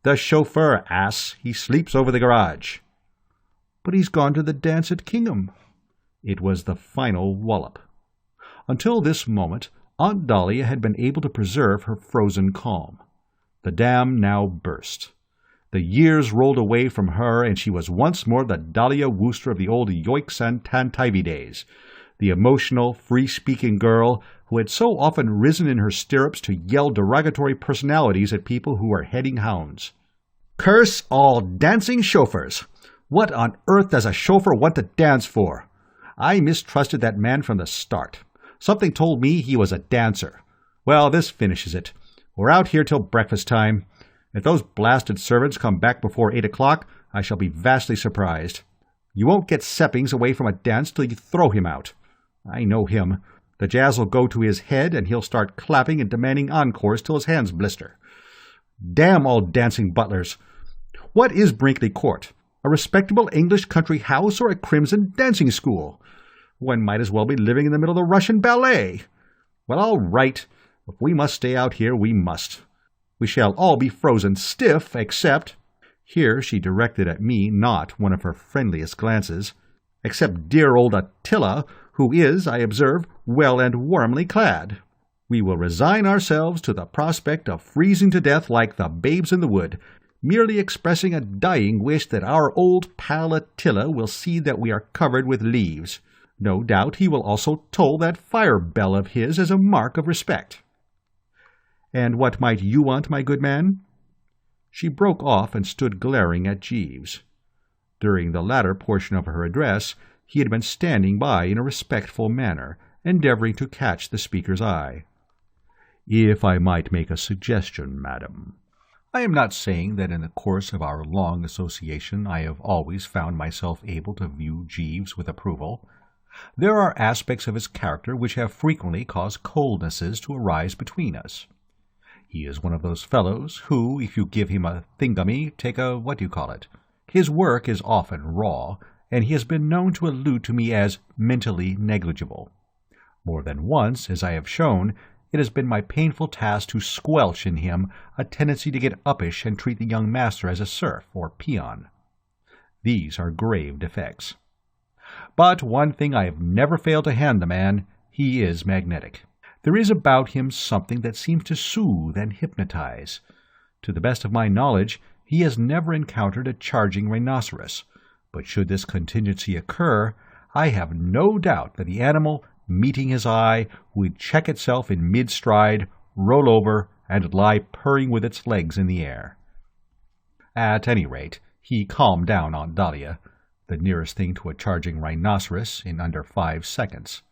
The chauffeur, ass. He sleeps over the garage. But he's gone to the dance at Kingham. It was the final wallop. Until this moment, Aunt Dahlia had been able to preserve her frozen calm. The dam now burst. The years rolled away from her, and she was once more the Dahlia Wooster of the old Yoicks and Tantivy days, the emotional, free-speaking girl who had so often risen in her stirrups to yell derogatory personalities at people who were heading hounds. Curse all dancing chauffeurs! What on earth does a chauffeur want to dance for? I mistrusted that man from the start. Something told me he was a dancer. Well, this finishes it. We're out here till breakfast time. If those blasted servants come back before 8 o'clock, I shall be vastly surprised. You won't get Seppings away from a dance till you throw him out. I know him. The jazz'll go to his head, and he'll start clapping and demanding encores till his hands blister. Damn all dancing butlers! What is Brinkley Court? A respectable English country house or a crimson dancing school? One might as well be living in the middle of the Russian ballet. Well, all right. If we must stay out here, we must. We shall all be frozen stiff, except— here she directed at me not one of her friendliest glances— except dear old Attila, who is, I observe, well and warmly clad. We will resign ourselves to the prospect of freezing to death like the babes in the wood, merely expressing a dying wish that our old pal Attila will see that we are covered with leaves. No doubt he will also toll that fire bell of his as a mark of respect. And what might you want, my good man? She broke off and stood glaring at Jeeves. During the latter portion of her address, he had been standing by in a respectful manner, endeavoring to catch the speaker's eye. If I might make a suggestion, madam. I am not saying that in the course of our long association I have always found myself able to view Jeeves with approval. There are aspects of his character which have frequently caused coldnesses to arise between us. He is one of those fellows who, if you give him a thingummy, take a what-do-you-call-it. His work is often raw, and he has been known to allude to me as mentally negligible. More than once, as I have shown, it has been my painful task to squelch in him a tendency to get uppish and treat the young master as a serf or peon. These are grave defects. But one thing I have never failed to hand the man, he is magnetic. There is about him something that seems to soothe and hypnotize. To the best of my knowledge, he has never encountered a charging rhinoceros, but should this contingency occur, I have no doubt that the animal, meeting his eye, would check itself in mid-stride, roll over, and lie purring with its legs in the air. At any rate, he calmed down Aunt Dahlia, the nearest thing to a charging rhinoceros, in under 5 seconds.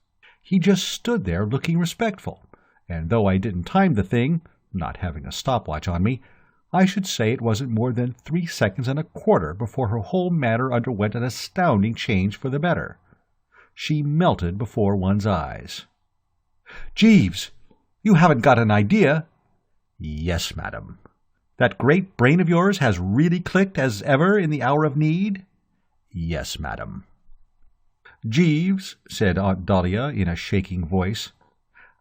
He just stood there looking respectful, and though I didn't time the thing, not having a stopwatch on me, I should say it wasn't more than 3 seconds and a quarter before her whole manner underwent an astounding change for the better. She melted before one's eyes. "Jeeves, you haven't got an idea?" "Yes, madam." "That great brain of yours has really clicked as ever in the hour of need?" "Yes, madam." "Jeeves," said Aunt Dahlia in a shaking voice,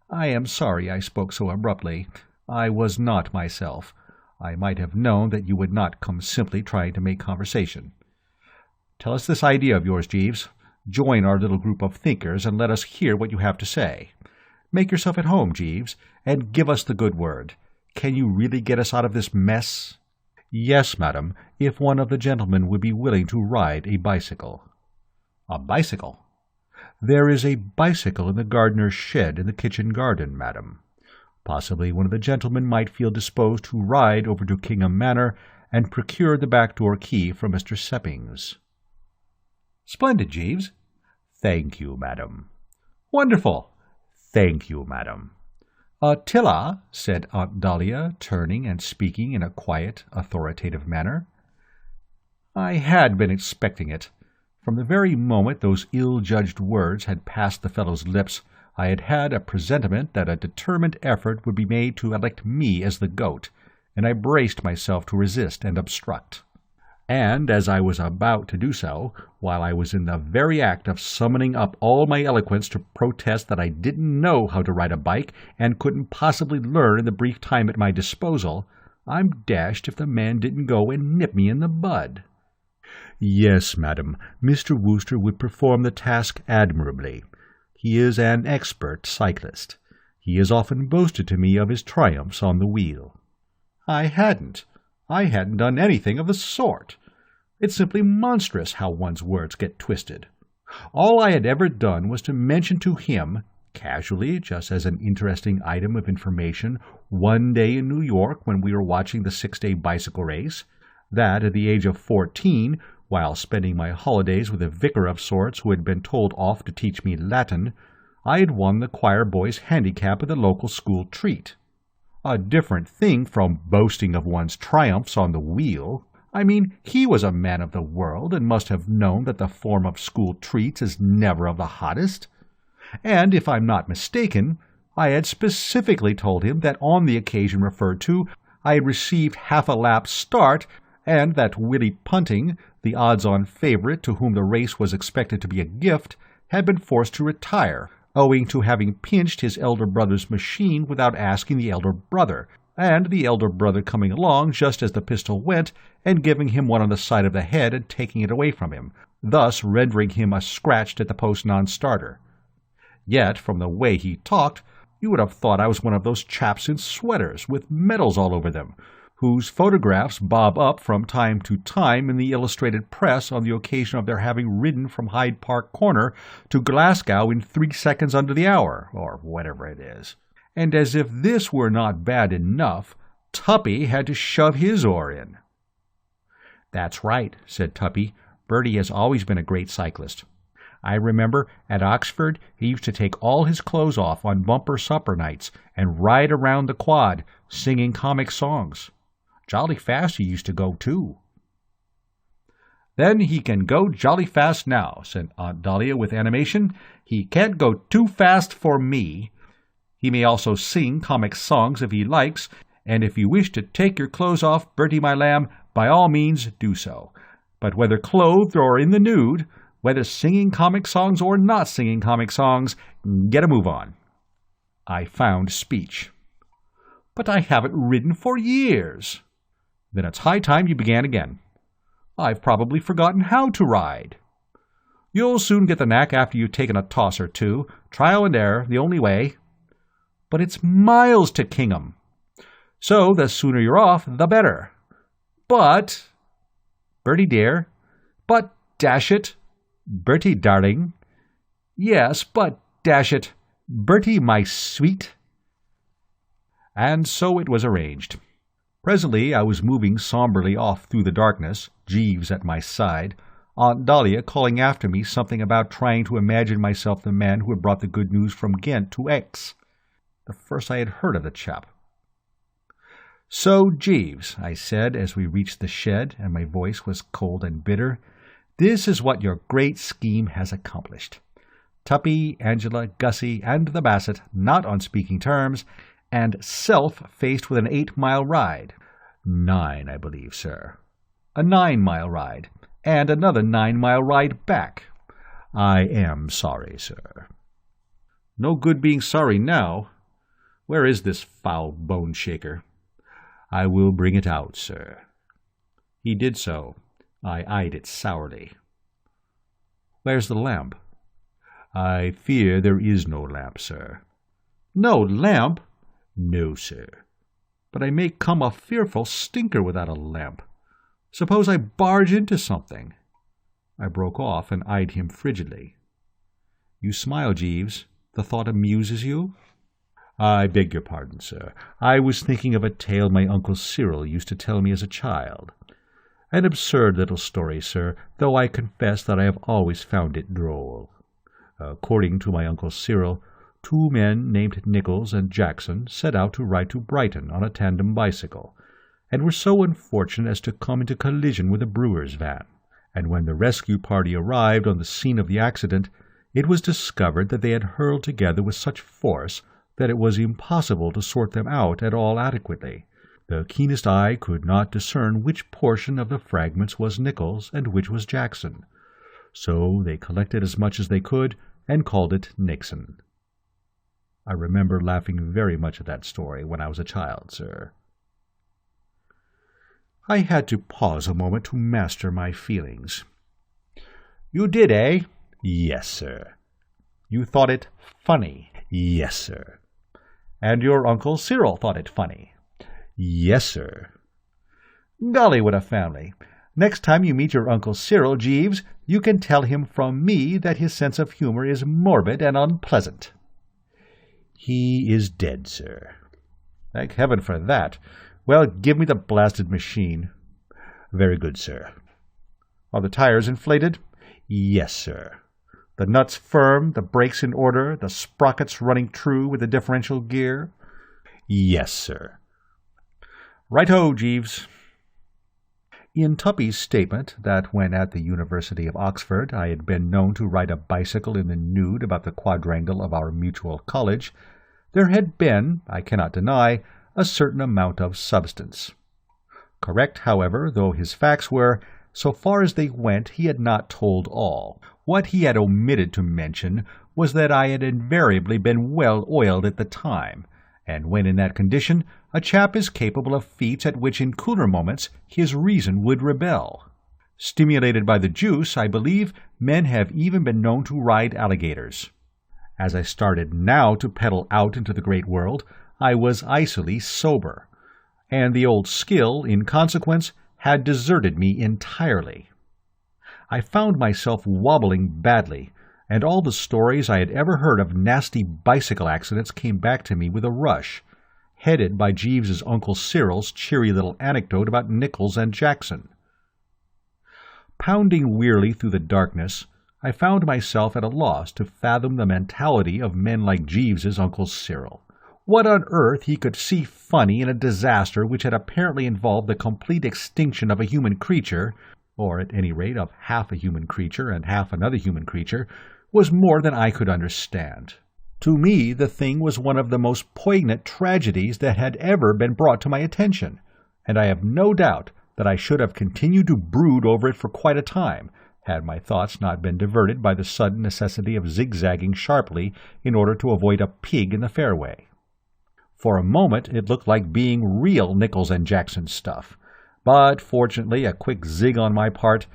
"I am sorry I spoke so abruptly. I was not myself. I might have known that you would not come simply trying to make conversation. Tell us this idea of yours, Jeeves. Join our little group of thinkers and let us hear what you have to say. Make yourself at home, Jeeves, and give us the good word. Can you really get us out of this mess?" "Yes, madam, if one of the gentlemen would be willing to ride a bicycle." "A bicycle?" "There is a bicycle in the gardener's shed in the kitchen garden, madam. Possibly one of the gentlemen might feel disposed to ride over to Kingham Manor and procure the back-door key from Mr. Seppings." "Splendid, Jeeves." "Thank you, madam." "Wonderful." "Thank you, madam." "Attila," said Aunt Dahlia, turning and speaking in a quiet, authoritative manner. I had been expecting it. From the very moment those ill-judged words had passed the fellow's lips, I had had a presentiment that a determined effort would be made to elect me as the goat, and I braced myself to resist and obstruct. And as I was about to do so, while I was in the very act of summoning up all my eloquence to protest that I didn't know how to ride a bike and couldn't possibly learn in the brief time at my disposal, I'm dashed if the man didn't go and nip me in the bud. "Yes, madam, Mr. Wooster would perform the task admirably. He is an expert cyclist. He has often boasted to me of his triumphs on the wheel." I hadn't done anything of the sort. It's simply monstrous how one's words get twisted. All I had ever done was to mention to him, casually, just as an interesting item of information, one day in New York when we were watching the 6-day bicycle race, that at the age of 14, while spending my holidays with a vicar of sorts who had been told off to teach me Latin, I had won the choir boy's handicap at the local school treat. A different thing from boasting of one's triumphs on the wheel. I mean, he was a man of the world and must have known that the form of school treats is never of the hottest. And if I'm not mistaken, I had specifically told him that on the occasion referred to, I had received half a lap start, and that Willie Punting, the odds-on favorite to whom the race was expected to be a gift, had been forced to retire, owing to having pinched his elder brother's machine without asking the elder brother, and the elder brother coming along just as the pistol went and giving him one on the side of the head and taking it away from him, thus rendering him a scratched at the post non-starter. Yet, from the way he talked, you would have thought I was one of those chaps in sweaters with medals all over them, whose photographs bob up from time to time in the illustrated press on the occasion of their having ridden from Hyde Park Corner to Glasgow in 3 seconds under the hour, or whatever it is. And as if this were not bad enough, Tuppy had to shove his oar in. "That's right," said Tuppy. "Bertie has always been a great cyclist. I remember at Oxford he used to take all his clothes off on bumper supper nights and ride around the quad, singing comic songs. Jolly fast he used to go, too." "Then he can go jolly fast now," said Aunt Dahlia with animation. "He can't go too fast for me. He may also sing comic songs if he likes, and if you wish to take your clothes off, Bertie, my lamb, by all means do so. But whether clothed or in the nude, whether singing comic songs or not singing comic songs, get a move on." I found speech. "But I haven't ridden for years." "Then it's high time you began again." "I've probably forgotten how to ride." "You'll soon get the knack after you've taken a toss or two. Trial and error, the only way." "But it's miles to Kingham." "So the sooner you're off, the better." "But—" "Bertie, dear." "But, dash it." "Bertie, darling." "Yes, but, dash it." "Bertie, my sweet." And so it was arranged. Presently I was moving somberly off through the darkness, Jeeves at my side, Aunt Dahlia calling after me something about trying to imagine myself the man who had brought the good news from Ghent to X. The first I had heard of the chap. "So, Jeeves," I said as we reached the shed, and my voice was cold and bitter, "this is what your great scheme has accomplished. Tuppy, Angela, Gussie, and the Basset not on speaking terms, and self faced with an 8-mile ride. 9, I believe, sir. A 9-mile ride, and another 9-mile ride back. I am sorry, sir." "No good being sorry now. Where is this foul bone-shaker?" "I will bring it out, sir." He did so. I eyed it sourly. "Where's the lamp?" "I fear there is no lamp, sir." "No lamp?" "No, sir." "But I may come a fearful stinker without a lamp. Suppose I barge into something." I broke off and eyed him frigidly. "You smile, Jeeves. The thought amuses you?" "I beg your pardon, sir. I was thinking of a tale my Uncle Cyril used to tell me as a child. An absurd little story, sir, though I confess that I have always found it droll. According to my Uncle Cyril, 2 men named Nichols and Jackson set out to ride to Brighton on a tandem bicycle, and were so unfortunate as to come into collision with a brewer's van, and when the rescue party arrived on the scene of the accident, it was discovered that they had hurled together with such force that it was impossible to sort them out at all adequately. The keenest eye could not discern which portion of the fragments was Nichols and which was Jackson. So they collected as much as they could and called it Nixon. I remember laughing very much at that story when I was a child, sir." I had to pause a moment to master my feelings. "You did, eh?" "Yes, sir." "You thought it funny?" "Yes, sir." "And your Uncle Cyril thought it funny?" "Yes, sir." "Golly, what a family! Next time you meet your Uncle Cyril, Jeeves, you can tell him from me that his sense of humor is morbid and unpleasant." "He is dead, sir." "Thank heaven for that. Well, give me the blasted machine." "Very good, sir." "Are the tires inflated?" "Yes, sir." "The nuts firm, the brakes in order, the sprockets running true with the differential gear?" "Yes, sir." "Right-ho, Jeeves." In Tuppy's statement that when at the University of Oxford I had been known to ride a bicycle in the nude about the quadrangle of our mutual college, there had been, I cannot deny, a certain amount of substance. Correct, however, though his facts were, so far as they went he had not told all. What he had omitted to mention was that I had invariably been well oiled at the time, and when in that condition a chap is capable of feats at which in cooler moments his reason would rebel. Stimulated by the juice, I believe, men have even been known to ride alligators. As I started now to pedal out into the great world, I was icily sober, and the old skill, in consequence, had deserted me entirely. I found myself wobbling badly, and all the stories I had ever heard of nasty bicycle accidents came back to me with a rush, headed by Jeeves's Uncle Cyril's cheery little anecdote about Nichols and Jackson. Pounding wearily through the darkness, I found myself at a loss to fathom the mentality of men like Jeeves's Uncle Cyril. What on earth he could see funny in a disaster which had apparently involved the complete extinction of a human creature or at any rate of half a human creature and half another human creature, was more than I could understand. To me, the thing was one of the most poignant tragedies that had ever been brought to my attention, and I have no doubt that I should have continued to brood over it for quite a time, had my thoughts not been diverted by the sudden necessity of zigzagging sharply in order to avoid a pig in the fairway. For a moment it looked like being real Nichols and Jackson stuff, but fortunately a quick zig on my part,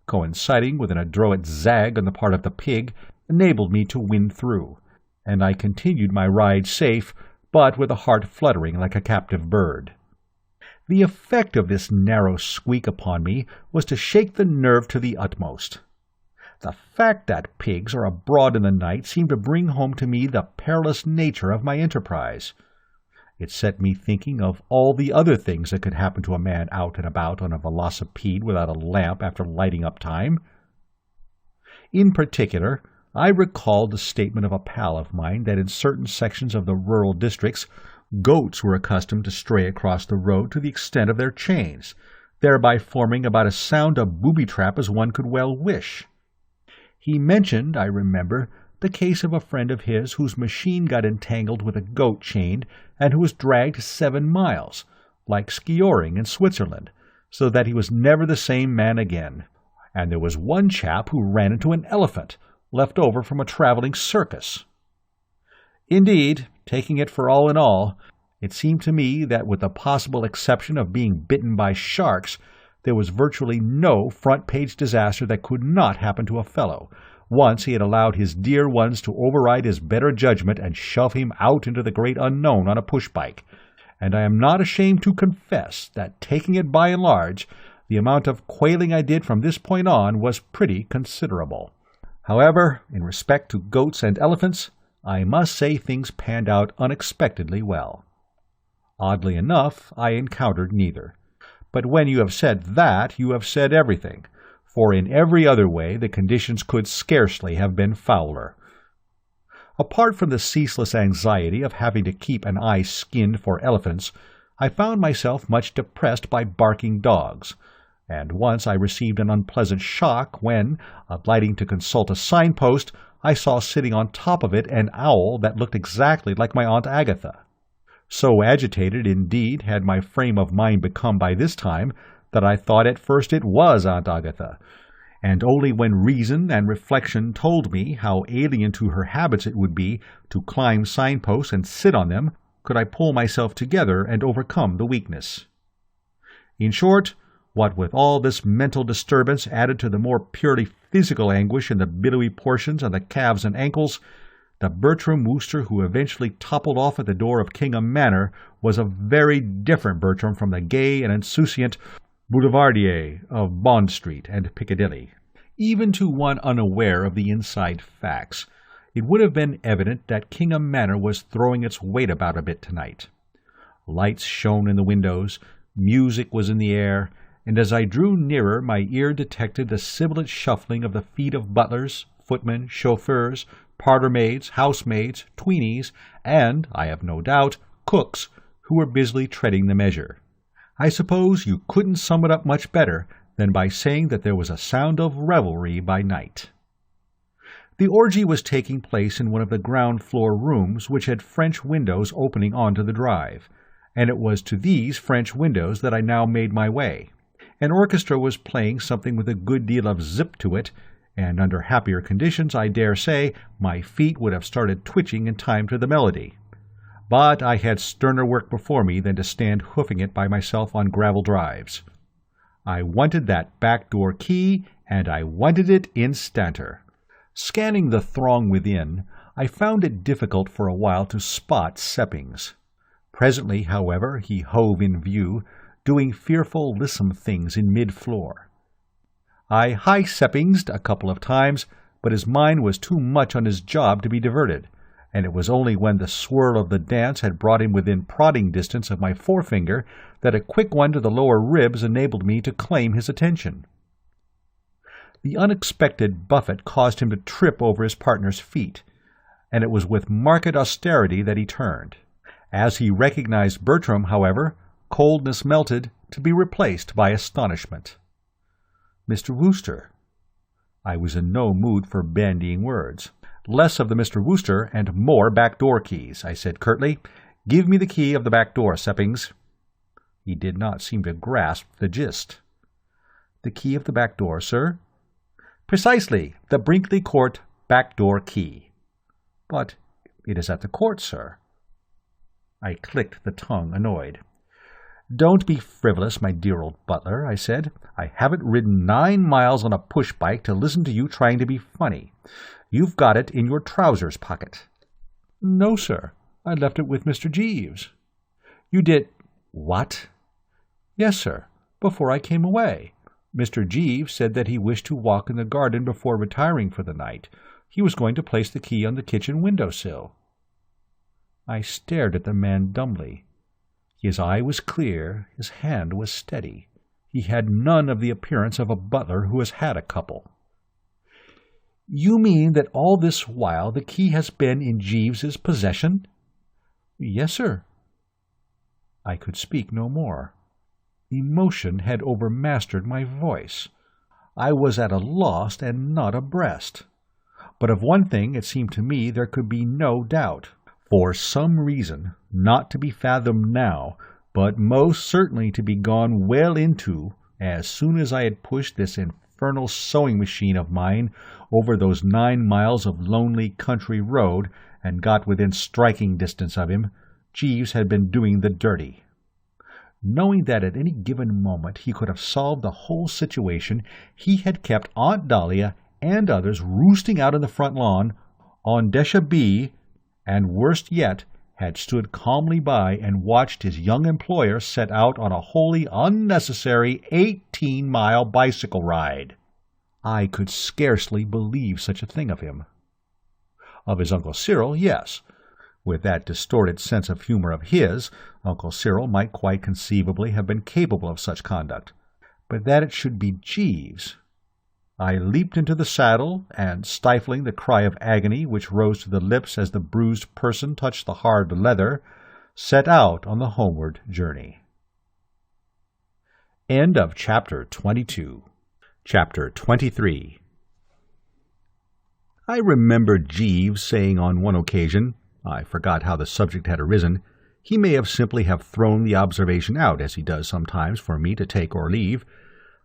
coinciding with an adroit zag on the part of the pig, enabled me to win through, and I continued my ride safe, but with a heart fluttering like a captive bird. The effect of this narrow squeak upon me was to shake the nerve to the utmost. The fact that pigs are abroad in the night seemed to bring home to me the perilous nature of my enterprise. It set me thinking of all the other things that could happen to a man out and about on a velocipede without a lamp after lighting up time. In particular, I recalled the statement of a pal of mine that in certain sections of the rural districts goats were accustomed to stray across the road to the extent of their chains, thereby forming about as sound a booby-trap as one could well wish. He mentioned, I remember, the case of a friend of his whose machine got entangled with a goat chain and who was dragged 7 miles, like skioring in Switzerland, so that he was never the same man again. And there was one chap who ran into an elephant, left over from a traveling circus. Indeed, taking it for all in all, it seemed to me that with the possible exception of being bitten by sharks, there was virtually no front-page disaster that could not happen to a fellow, once he had allowed his dear ones to override his better judgment and shove him out into the great unknown on a push-bike, and I am not ashamed to confess that, taking it by and large, the amount of quailing I did from this point on was pretty considerable. However, in respect to goats and elephants, I must say things panned out unexpectedly well. Oddly enough, I encountered neither. But when you have said that, you have said everything, for in every other way the conditions could scarcely have been fouler. Apart from the ceaseless anxiety of having to keep an eye skinned for elephants, I found myself much depressed by barking dogs, and once I received an unpleasant shock when, alighting to consult a signpost, I saw sitting on top of it an owl that looked exactly like my Aunt Agatha. So agitated, indeed, had my frame of mind become by this time, that I thought at first it was Aunt Agatha, and only when reason and reflection told me how alien to her habits it would be to climb signposts and sit on them, could I pull myself together and overcome the weakness. In short, what with all this mental disturbance added to the more purely physical anguish in the billowy portions of the calves and ankles, the Bertram Wooster who eventually toppled off at the door of Kingham Manor was a very different Bertram from the gay and insouciant boulevardier of Bond Street and Piccadilly. Even to one unaware of the inside facts, it would have been evident that Kingham Manor was throwing its weight about a bit tonight. Lights shone in the windows, music was in the air, and as I drew nearer my ear detected the sibilant shuffling of the feet of butlers, footmen, chauffeurs, parlour-maids, housemaids, tweenies, and, I have no doubt, cooks, who were busily treading the measure. I suppose you couldn't sum it up much better than by saying that there was a sound of revelry by night. The orgy was taking place in one of the ground-floor rooms which had French windows opening onto the drive, and it was to these French windows that I now made my way. An orchestra was playing something with a good deal of zip to it, and under happier conditions, I dare say, my feet would have started twitching in time to the melody. But I had sterner work before me than to stand hoofing it by myself on gravel drives. I wanted that back door key, and I wanted it instanter. Scanning the throng within, I found it difficult for a while to spot Seppings. Presently, however, he hove in view, doing fearful lissom things in mid-floor. I high-Seppinged a couple of times, but his mind was too much on his job to be diverted, and it was only when the swirl of the dance had brought him within prodding distance of my forefinger that a quick one to the lower ribs enabled me to claim his attention. The unexpected buffet caused him to trip over his partner's feet, and it was with marked austerity that he turned. As he recognized Bertram, however, coldness melted, to be replaced by astonishment. "Mr. Wooster." I was in no mood for bandying words. "Less of the Mr. Wooster and more back-door keys," I said curtly. "Give me the key of the back door, Seppings." He did not seem to grasp the gist. "The key of the back door, sir?" "Precisely, the Brinkley Court back-door key." "But it is at the court, sir." I clicked the tongue, annoyed. "Don't be frivolous, my dear old butler," I said. "I haven't ridden 9 miles on a push-bike to listen to you trying to be funny. You've got it in your trousers pocket." "No, sir. I left it with Mr. Jeeves." "You did—" "What?" "Yes, sir, before I came away. Mr. Jeeves said that he wished to walk in the garden before retiring for the night. He was going to place the key on the kitchen window-sill." I stared at the man dumbly. His eye was clear, his hand was steady. He had none of the appearance of a butler who has had a couple. "You mean that all this while the key has been in Jeeves's possession?" "Yes, sir." I could speak no more. Emotion had overmastered my voice. I was at a loss and not abreast. But of one thing it seemed to me there could be no doubt. For some reason, not to be fathomed now, but most certainly to be gone well into, as soon as I had pushed this infernal sewing machine of mine over those 9 miles of lonely country road and got within striking distance of him, Jeeves had been doing the dirty. Knowing that at any given moment he could have solved the whole situation, he had kept Aunt Dahlia and others roosting out in the front lawn, en deshabille, and, worst yet, had stood calmly by and watched his young employer set out on a wholly unnecessary 18-mile bicycle ride. I could scarcely believe such a thing of him. Of his Uncle Cyril, yes. With that distorted sense of humor of his, Uncle Cyril might quite conceivably have been capable of such conduct. But that it should be Jeeves— I leaped into the saddle, and, stifling the cry of agony which rose to the lips as the bruised person touched the hard leather, set out on the homeward journey. End of Chapter 22. Chapter 23. I remember Jeeves saying on one occasion, I forgot how the subject had arisen, he may have simply have thrown the observation out, as he does sometimes for me to take or leave,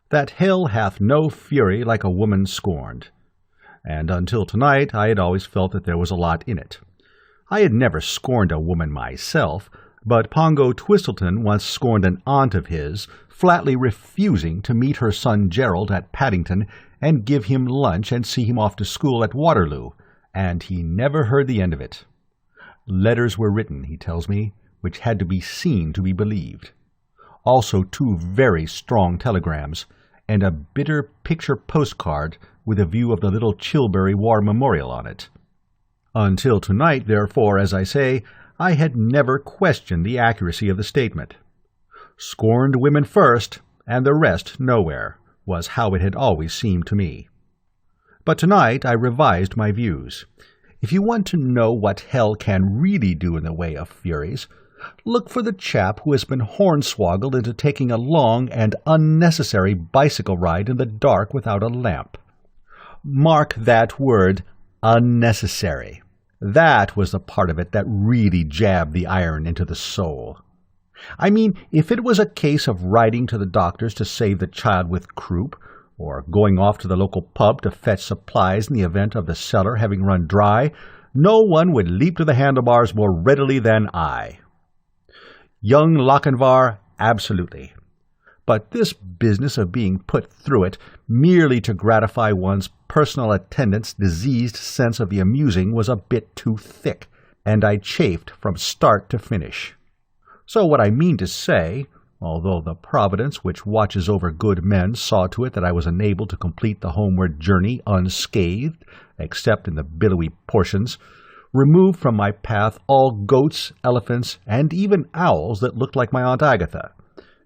that hell hath no fury like a woman scorned. And until tonight I had always felt that there was a lot in it. I had never scorned a woman myself, but Pongo Twistleton once scorned an aunt of his, flatly refusing to meet her son Gerald at Paddington and give him lunch and see him off to school at Waterloo, and he never heard the end of it. Letters were written, he tells me, which had to be seen to be believed. Also 2 very strong telegrams, and a bitter picture postcard with a view of the little Chilbury War Memorial on it. Until tonight, therefore, as I say, I had never questioned the accuracy of the statement. Scorned women first, and the rest nowhere, was how it had always seemed to me. But tonight I revised my views. If you want to know what hell can really do in the way of furies, look for the chap who has been hornswoggled into taking a long and unnecessary bicycle ride in the dark without a lamp. Mark that word, unnecessary. That was the part of it that really jabbed the iron into the soul. I mean, if it was a case of riding to the doctor's to save the child with croup, or going off to the local pub to fetch supplies in the event of the cellar having run dry, no one would leap to the handlebars more readily than I. Young Lochinvar, absolutely. But this business of being put through it merely to gratify one's personal attendant's diseased sense of the amusing was a bit too thick, and I chafed from start to finish. So what I mean to say, although the Providence which watches over good men saw to it that I was enabled to complete the homeward journey unscathed, except in the billowy portions, removed from my path all goats, elephants, and even owls that looked like my Aunt Agatha,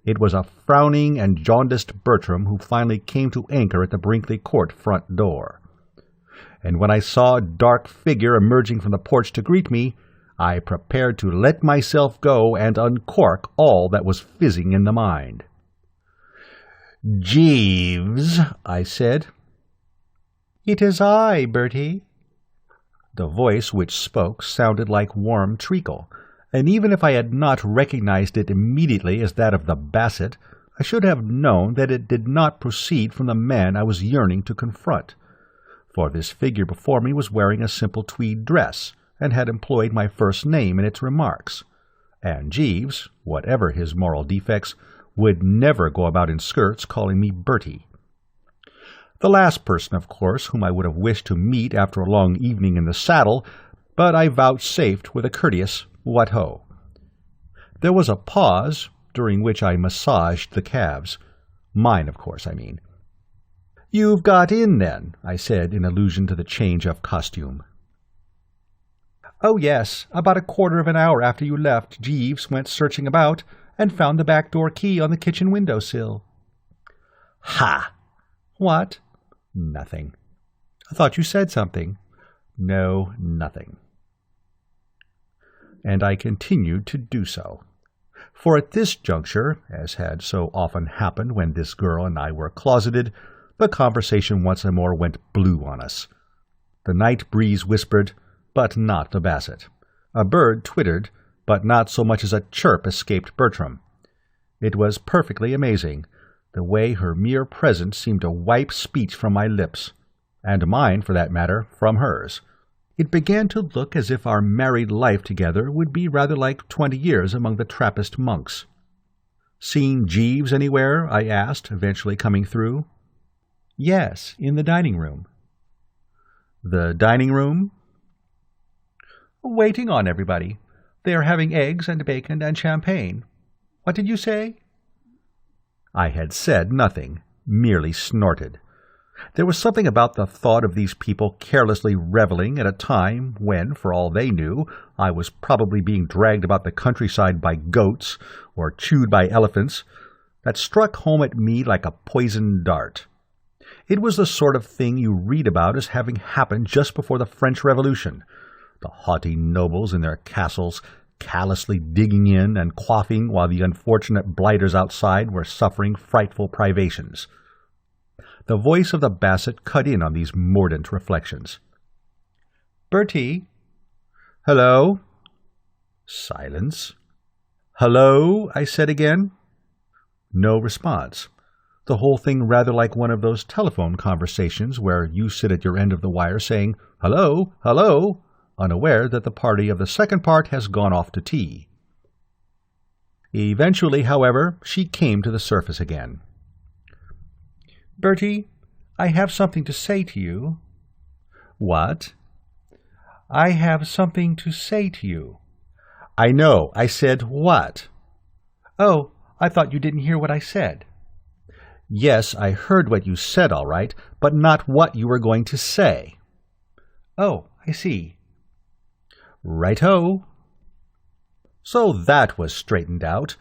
it was a frowning and jaundiced Bertram who finally came to anchor at the Brinkley Court front door. And when I saw a dark figure emerging from the porch to greet me, I prepared to let myself go and uncork all that was fizzing in the mind. "Jeeves," I said. "It is I, Bertie." The voice which spoke sounded like warm treacle, and even if I had not recognized it immediately as that of the Basset, I should have known that it did not proceed from the man I was yearning to confront, for this figure before me was wearing a simple tweed dress, and had employed my first name in its remarks, and Jeeves, whatever his moral defects, would never go about in skirts calling me Bertie. The last person, of course, whom I would have wished to meet after a long evening in the saddle, but I vouchsafed with a courteous "What ho!" There was a pause, during which I massaged the calves. Mine, of course, I mean. "You've got in, then," I said, in allusion to the change of costume. "Oh, yes. About a quarter of an hour after you left, Jeeves went searching about, and found the back door key on the kitchen window-sill." "Ha!" "What?" "Nothing." "I thought you said something." "No, nothing." And I continued to do so. For at this juncture, as had so often happened when this girl and I were closeted, the conversation once more went blue on us. The night breeze whispered, but not the Basset. A bird twittered, but not so much as a chirp escaped Bertram. It was perfectly amazing, the way her mere presence seemed to wipe speech from my lips, and mine, for that matter, from hers. It began to look as if our married life together would be rather like 20 years among the Trappist monks. "Seen Jeeves anywhere?" I asked, eventually coming through. "Yes, in the dining-room." "The dining-room?" "Waiting on everybody. They are having eggs and bacon and champagne. What did you say?" I had said nothing, merely snorted. There was something about the thought of these people carelessly revelling at a time when, for all they knew, I was probably being dragged about the countryside by goats or chewed by elephants, that struck home at me like a poisoned dart. It was the sort of thing you read about as having happened just before the French Revolution, the haughty nobles in their castles callously digging in and quaffing while the unfortunate blighters outside were suffering frightful privations. The voice of the Basset cut in on these mordant reflections. "Bertie?" "Hello?" Silence. "Hello?" I said again. No response. The whole thing rather like one of those telephone conversations where you sit at your end of the wire saying, "Hello, hello," unaware that the party of the second part has gone off to tea. Eventually, however, she came to the surface again. "Bertie, I have something to say to you." "What?" "I have something to say to you." "I know. I said what?" "Oh, I thought you didn't hear what I said." "Yes, I heard what you said, all right, but not what you were going to say." "Oh, I see." "Right-ho." So that was straightened out.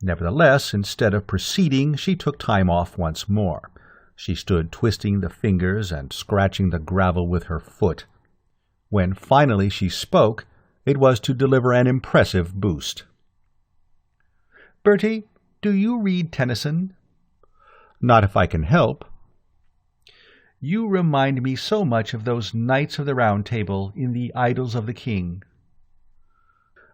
Nevertheless, instead of proceeding, she took time off once more. She stood twisting the fingers and scratching the gravel with her foot. When finally she spoke, it was to deliver an impressive boost. "Bertie, do you read Tennyson?" "Not if I can help." "You remind me so much of those Knights of the Round Table in the Idylls of the King."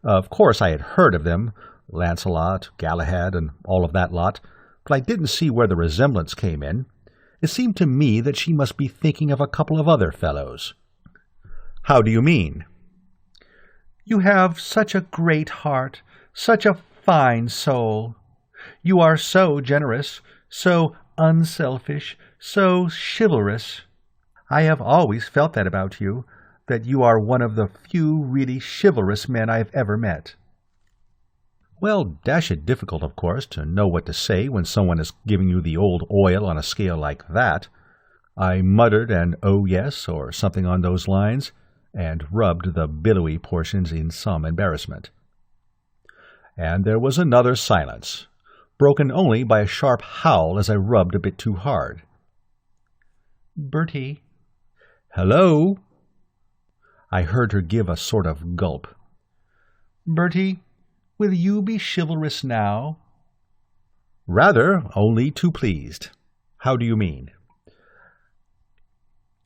Of course I had heard of them, Lancelot, Galahad, and all of that lot, but I didn't see where the resemblance came in. It seemed to me that she must be thinking of a couple of other fellows. "How do you mean?" "You have such a great heart, such a fine soul. You are so generous, so unselfish, so chivalrous. I have always felt that about you, that you are one of the few really chivalrous men I've ever met." Well, dash it difficult, of course, to know what to say when someone is giving you the old oil on a scale like that. I muttered an "oh yes" or something on those lines, and rubbed the billowy portions in some embarrassment. And there was another silence, broken only by a sharp howl as I rubbed a bit too hard. "Bertie." "Hello?" I heard her give a sort of gulp. "Bertie, will you be chivalrous now?" "Rather, only too pleased." How do you mean?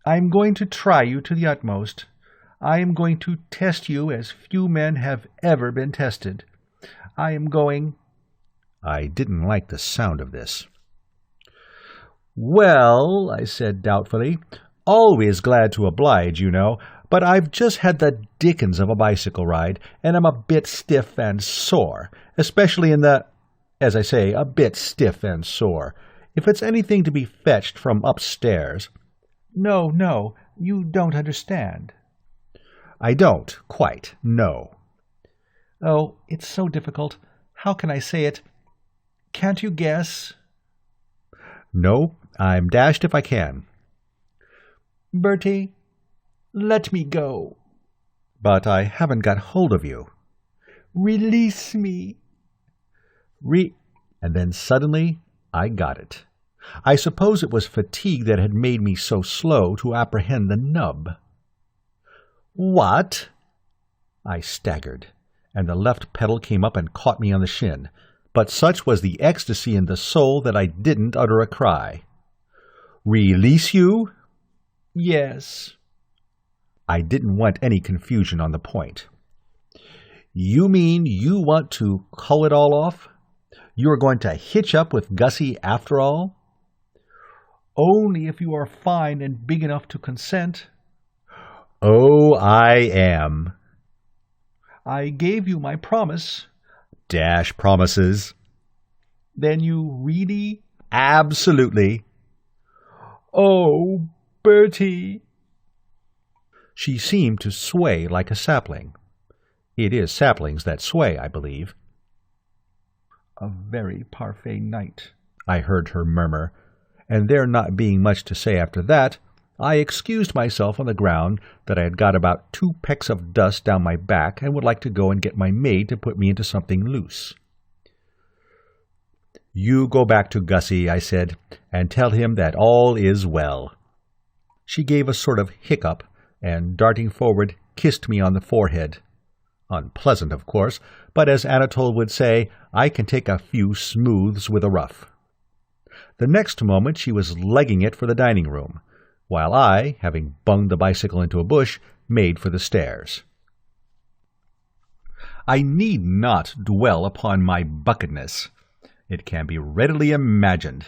I'm going to try you to the utmost. I am going to test you as few men have ever been tested. I am going—" I didn't like the sound of this. "Well," I said doubtfully, "always glad to oblige, you know, but I've just had the dickens of a bicycle ride, and I'm a bit stiff and sore, especially in as I say, a bit stiff and sore. If it's anything to be fetched from upstairs—" No, you don't understand." "I don't, quite, no." "Oh, it's so difficult. How can I say it? Can't you guess?" "No, I'm dashed if I can." "Bertie, let me go." "But I haven't got hold of you." "Release me." And then suddenly I got it. I suppose it was fatigue that had made me so slow to apprehend the nub. "What?" I staggered, and the left pedal came up and caught me on the shin, but such was the ecstasy in the soul that I didn't utter a cry. "Release you?" "Yes." I didn't want any confusion on the point. "You mean you want to call it all off? You are going to hitch up with Gussie after all?" "Only if you are fine and big enough to consent." "Oh, I am." "I gave you my promise." "Dash promises." "Then you really—" "Absolutely." "Oh, Bertie." She seemed to sway like a sapling. It is saplings that sway, I believe. "A very parfait night," I heard her murmur, and there not being much to say after that, I excused myself on the ground that I had got about 2 pecks of dust down my back and would like to go and get my maid to put me into something loose. "You go back to Gussie," I said, "and tell him that all is well." She gave a sort of hiccup, and darting forward, kissed me on the forehead. Unpleasant, of course, but as Anatole would say, I can take a few smooths with a rough. The next moment she was legging it for the dining room, while I, having bunged the bicycle into a bush, made for the stairs. I need not dwell upon my buckedness. It can be readily imagined.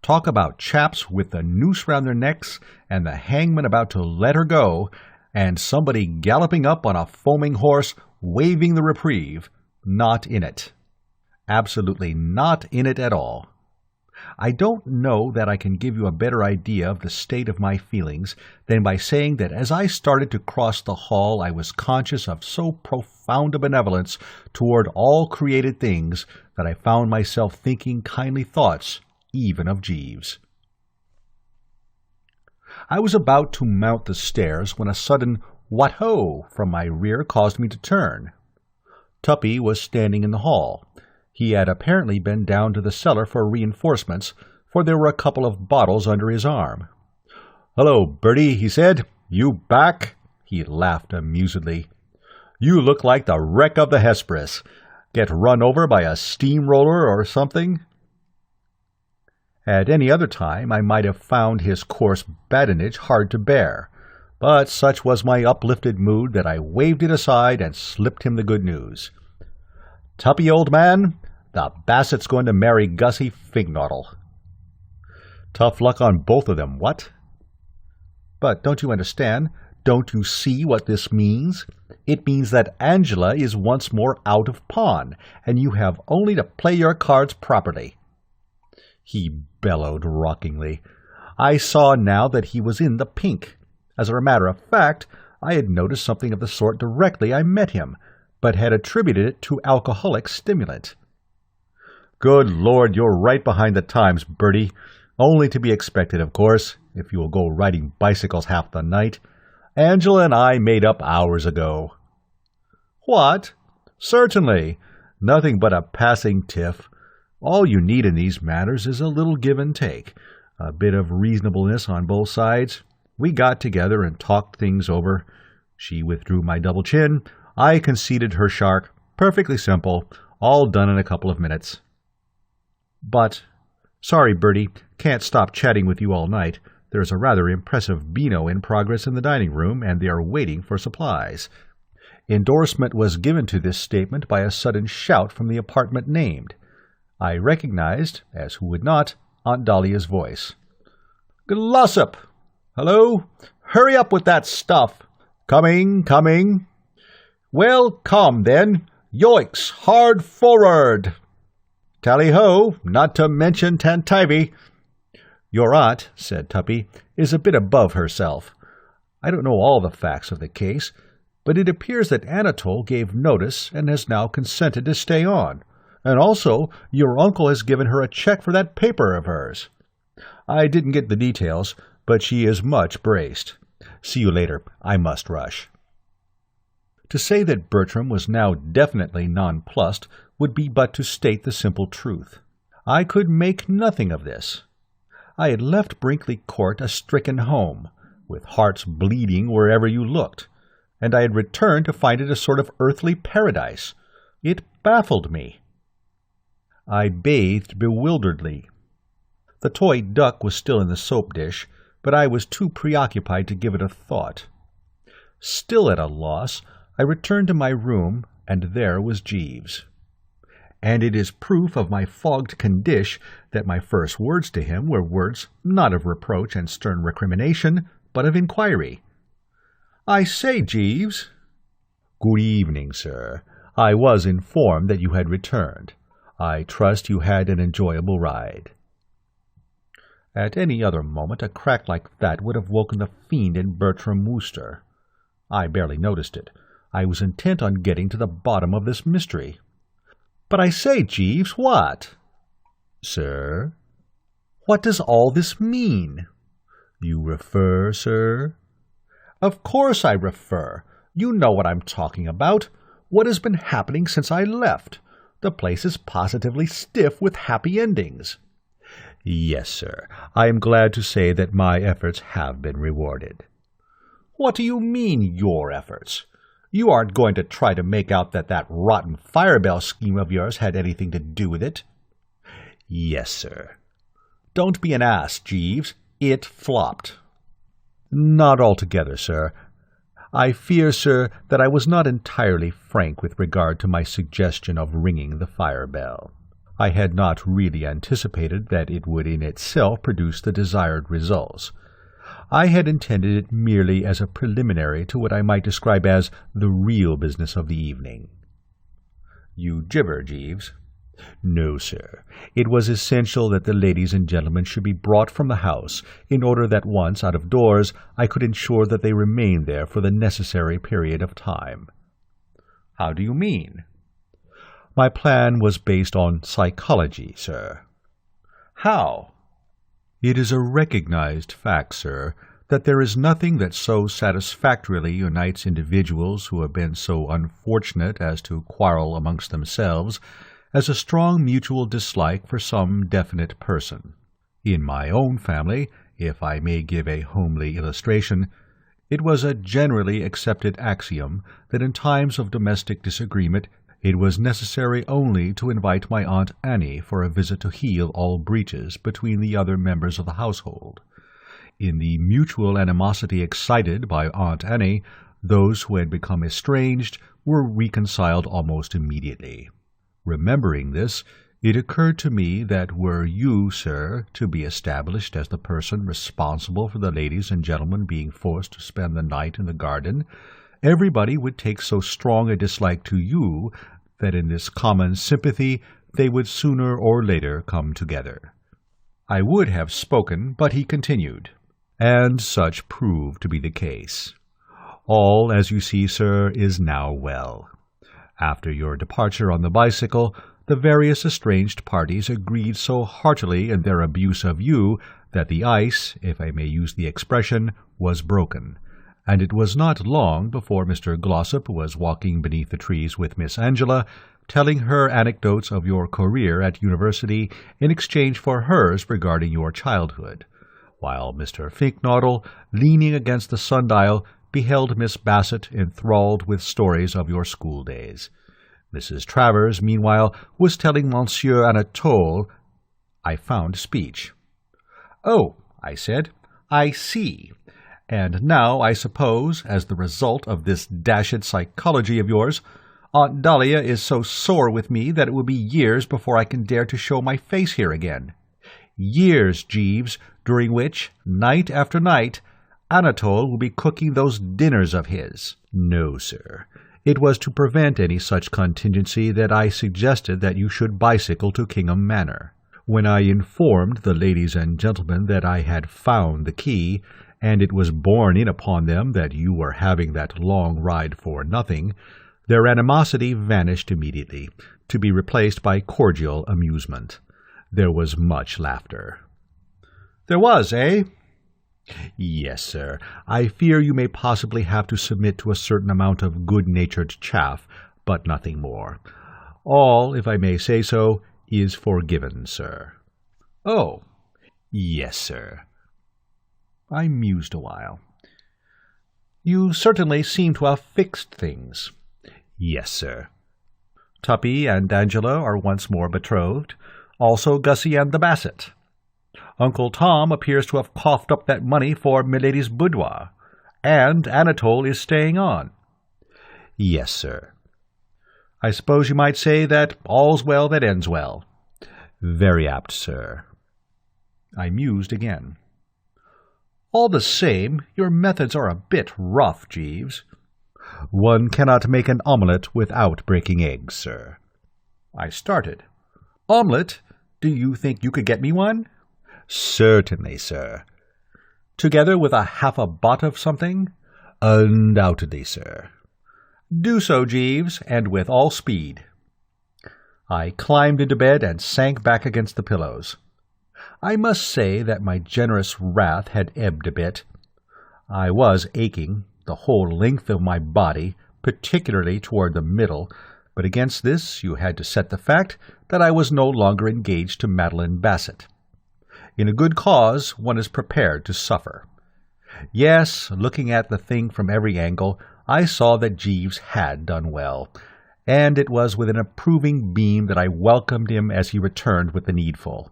Talk about chaps with the noose round their necks and the hangman about to let her go, and somebody galloping up on a foaming horse, waving the reprieve. Not in it. Absolutely not in it at all. I don't know that I can give you a better idea of the state of my feelings than by saying that as I started to cross the hall I was conscious of so profound a benevolence toward all created things that I found myself thinking kindly thoughts even of Jeeves. I was about to mount the stairs when a sudden "what-ho" from my rear caused me to turn. Tuppy was standing in the hall. He had apparently been down to the cellar for reinforcements, for there were a couple of bottles under his arm. "Hello, Bertie," he said. "You back?" He laughed amusedly. "You look like the wreck of the Hesperus. Get run over by a steamroller or something?" At any other time I might have found his coarse badinage hard to bear, but such was my uplifted mood that I waved it aside and slipped him the good news. "Tuppy, old man, the Basset's going to marry Gussie Fink-Nottle." Tough luck on both of them, what? But don't you understand? Don't you see what this means? It means that Angela is once more out of pawn, and you have only to play your cards properly. He bellowed rockingly. I saw now that he was in the pink. As a matter of fact, I had noticed something of the sort directly I met him, but had attributed it to alcoholic stimulant. "Good Lord, you're right behind the times, Bertie. Only to be expected, of course, if you will go riding bicycles half the night. Angela and I made up hours ago." "What?" "Certainly. Nothing but a passing tiff. All you need in these matters is a little give and take, a bit of reasonableness on both sides. We got together and talked things over. She withdrew my double chin. I conceded her shark. Perfectly simple. All done in a couple of minutes." "But Sorry, Bertie, can't stop chatting with you all night. There's a rather impressive beano in progress in the dining room, and they are waiting for supplies." Endorsement was given to this statement by a sudden shout from the apartment named. I recognized, as who would not, Aunt Dahlia's voice. "Glossop! Hello? Hurry up with that stuff! Coming, coming! Well, come, then! Yoicks! Hard forward! Tally-ho! Not to mention tantivy!" "Your aunt," said Tuppy, "is a bit above herself. I don't know all the facts of the case, but it appears that Anatole gave notice and has now consented to stay on. And also, your uncle has given her a check for that paper of hers. I didn't get the details, but she is much braced. See you later. I must rush." To say that Bertram was now definitely nonplussed would be but to state the simple truth. I could make nothing of this. I had left Brinkley Court a stricken home, with hearts bleeding wherever you looked, and I had returned to find it a sort of earthly paradise. It baffled me. I bathed bewilderedly. The toy duck was still in the soap dish, but I was too preoccupied to give it a thought. Still at a loss, I returned to my room, and there was Jeeves. And it is proof of my fogged condition that my first words to him were words not of reproach and stern recrimination, but of inquiry. "I say, Jeeves." "Good evening, sir. I was informed that you had returned. I trust you had an enjoyable ride." At any other moment a crack like that would have woken the fiend in Bertie Wooster. I barely noticed it. I was intent on getting to the bottom of this mystery. "But I say, Jeeves, what?" "Sir?" "What does all this mean?" "You refer, sir?" "Of course I refer. You know what I'm talking about. What has been happening since I left? The place is positively stiff with happy endings." "Yes, sir. I am glad to say that my efforts have been rewarded." "What do you mean, your efforts? You aren't going to try to make out that rotten firebell scheme of yours had anything to do with it?" "Yes, sir." "Don't be an ass, Jeeves. It flopped." "Not altogether, sir. I fear, sir, that I was not entirely frank with regard to my suggestion of ringing the fire-bell. I had not really anticipated that it would in itself produce the desired results. I had intended it merely as a preliminary to what I might describe as the real business of the evening." "You gibber, Jeeves." "No, sir. It was essential that the ladies and gentlemen should be brought from the house, in order that once out of doors I could ensure that they remained there for the necessary period of time." "How do you mean?" "My plan was based on psychology, sir." "How?" "It is a recognized fact, sir, that there is nothing that so satisfactorily unites individuals who have been so unfortunate as to quarrel amongst themselves as a strong mutual dislike for some definite person. In my own family, if I may give a homely illustration, it was a generally accepted axiom that in times of domestic disagreement it was necessary only to invite my Aunt Annie for a visit to heal all breaches between the other members of the household. In the mutual animosity excited by Aunt Annie, those who had become estranged were reconciled almost immediately. Remembering this, it occurred to me that were you, sir, to be established as the person responsible for the ladies and gentlemen being forced to spend the night in the garden, everybody would take so strong a dislike to you that in this common sympathy they would sooner or later come together." I would have spoken, but he continued, "And such proved to be the case. All, as you see, sir, is now well. After your departure on the bicycle, the various estranged parties agreed so heartily in their abuse of you that the ice, if I may use the expression, was broken, and it was not long before Mr. Glossop was walking beneath the trees with Miss Angela, telling her anecdotes of your career at university in exchange for hers regarding your childhood, while Mr. Fink-Nottle, leaning against the sundial, beheld Miss Basset enthralled with stories of your school days. Mrs. Travers, meanwhile, was telling Monsieur Anatole— I found speech. "Oh," I said, "I see. And now, I suppose, as the result of this dashed psychology of yours, Aunt Dahlia is so sore with me that it will be years before I can dare to show my face here again. Years, Jeeves, during which, night after night, Anatole will be cooking those dinners of his." "No, sir. It was to prevent any such contingency that I suggested that you should bicycle to Kingham Manor. When I informed the ladies and gentlemen that I had found the key, and it was borne in upon them that you were having that long ride for nothing, their animosity vanished immediately, to be replaced by cordial amusement. There was much laughter." "There was, eh?" "Yes, sir. I fear you may possibly have to submit to a certain amount of good-natured chaff, but nothing more. All, if I may say so, is forgiven, sir." "Oh." "Yes, sir." I mused a while. "You certainly seem to have fixed things." "Yes, sir." "Tuppy and Angela are once more betrothed, also Gussie and the Basset. Uncle Tom appears to have coughed up that money for milady's boudoir, and Anatole is staying on." "Yes, sir." "I suppose you might say that all's well that ends well." "Very apt, sir." I mused again. "All the same, your methods are a bit rough, Jeeves." "One cannot make an omelette without breaking eggs, sir." I started. "Omelette? Do you think you could get me one?" "Certainly, sir." "Together with a half a bott of something?" "Undoubtedly, sir." "Do so, Jeeves, and with all speed." I climbed into bed and sank back against the pillows. I must say that my generous wrath had ebbed a bit. I was aching, the whole length of my body, particularly toward the middle, but against this you had to set the fact that I was no longer engaged to Madeleine Basset. In a good cause one is prepared to suffer. Yes, looking at the thing from every angle, I saw that Jeeves had done well, and it was with an approving beam that I welcomed him as he returned with the needful.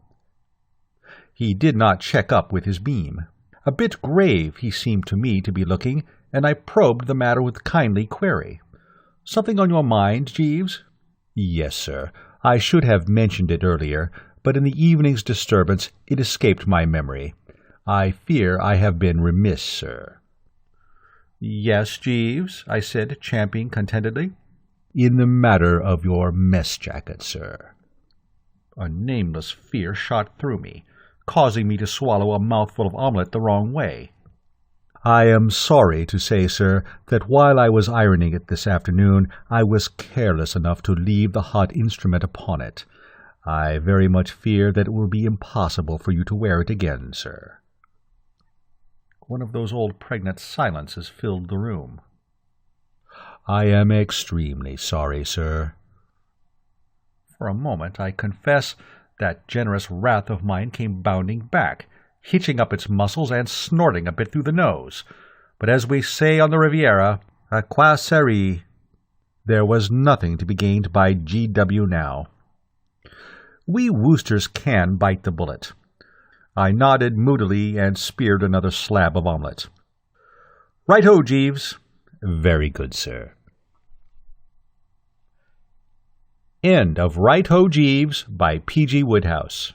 He did not check up with his beam. A bit grave he seemed to me to be looking, and I probed the matter with kindly query. "Something on your mind, Jeeves?" "Yes, sir. I should have mentioned it earlier, but in the evening's disturbance it escaped my memory. I fear I have been remiss, sir." "Yes, Jeeves," I said, champing contentedly. "In the matter of your mess jacket, sir." A nameless fear shot through me, causing me to swallow a mouthful of omelette the wrong way. "I am sorry to say, sir, that while I was ironing it this afternoon, I was careless enough to leave the hot instrument upon it. I very much fear that it will be impossible for you to wear it again, sir." One of those old pregnant silences filled the room. "I am extremely sorry, sir." For a moment, I confess, that generous wrath of mine came bounding back, hitching up its muscles and snorting a bit through the nose. But as we say on the Riviera, à quoi sert? There was nothing to be gained by G.W. now. We Woosters can bite the bullet. I nodded moodily and speared another slab of omelette. "Right-ho, Jeeves." "Very good, sir." End of Right-ho, Jeeves by P.G. Wodehouse.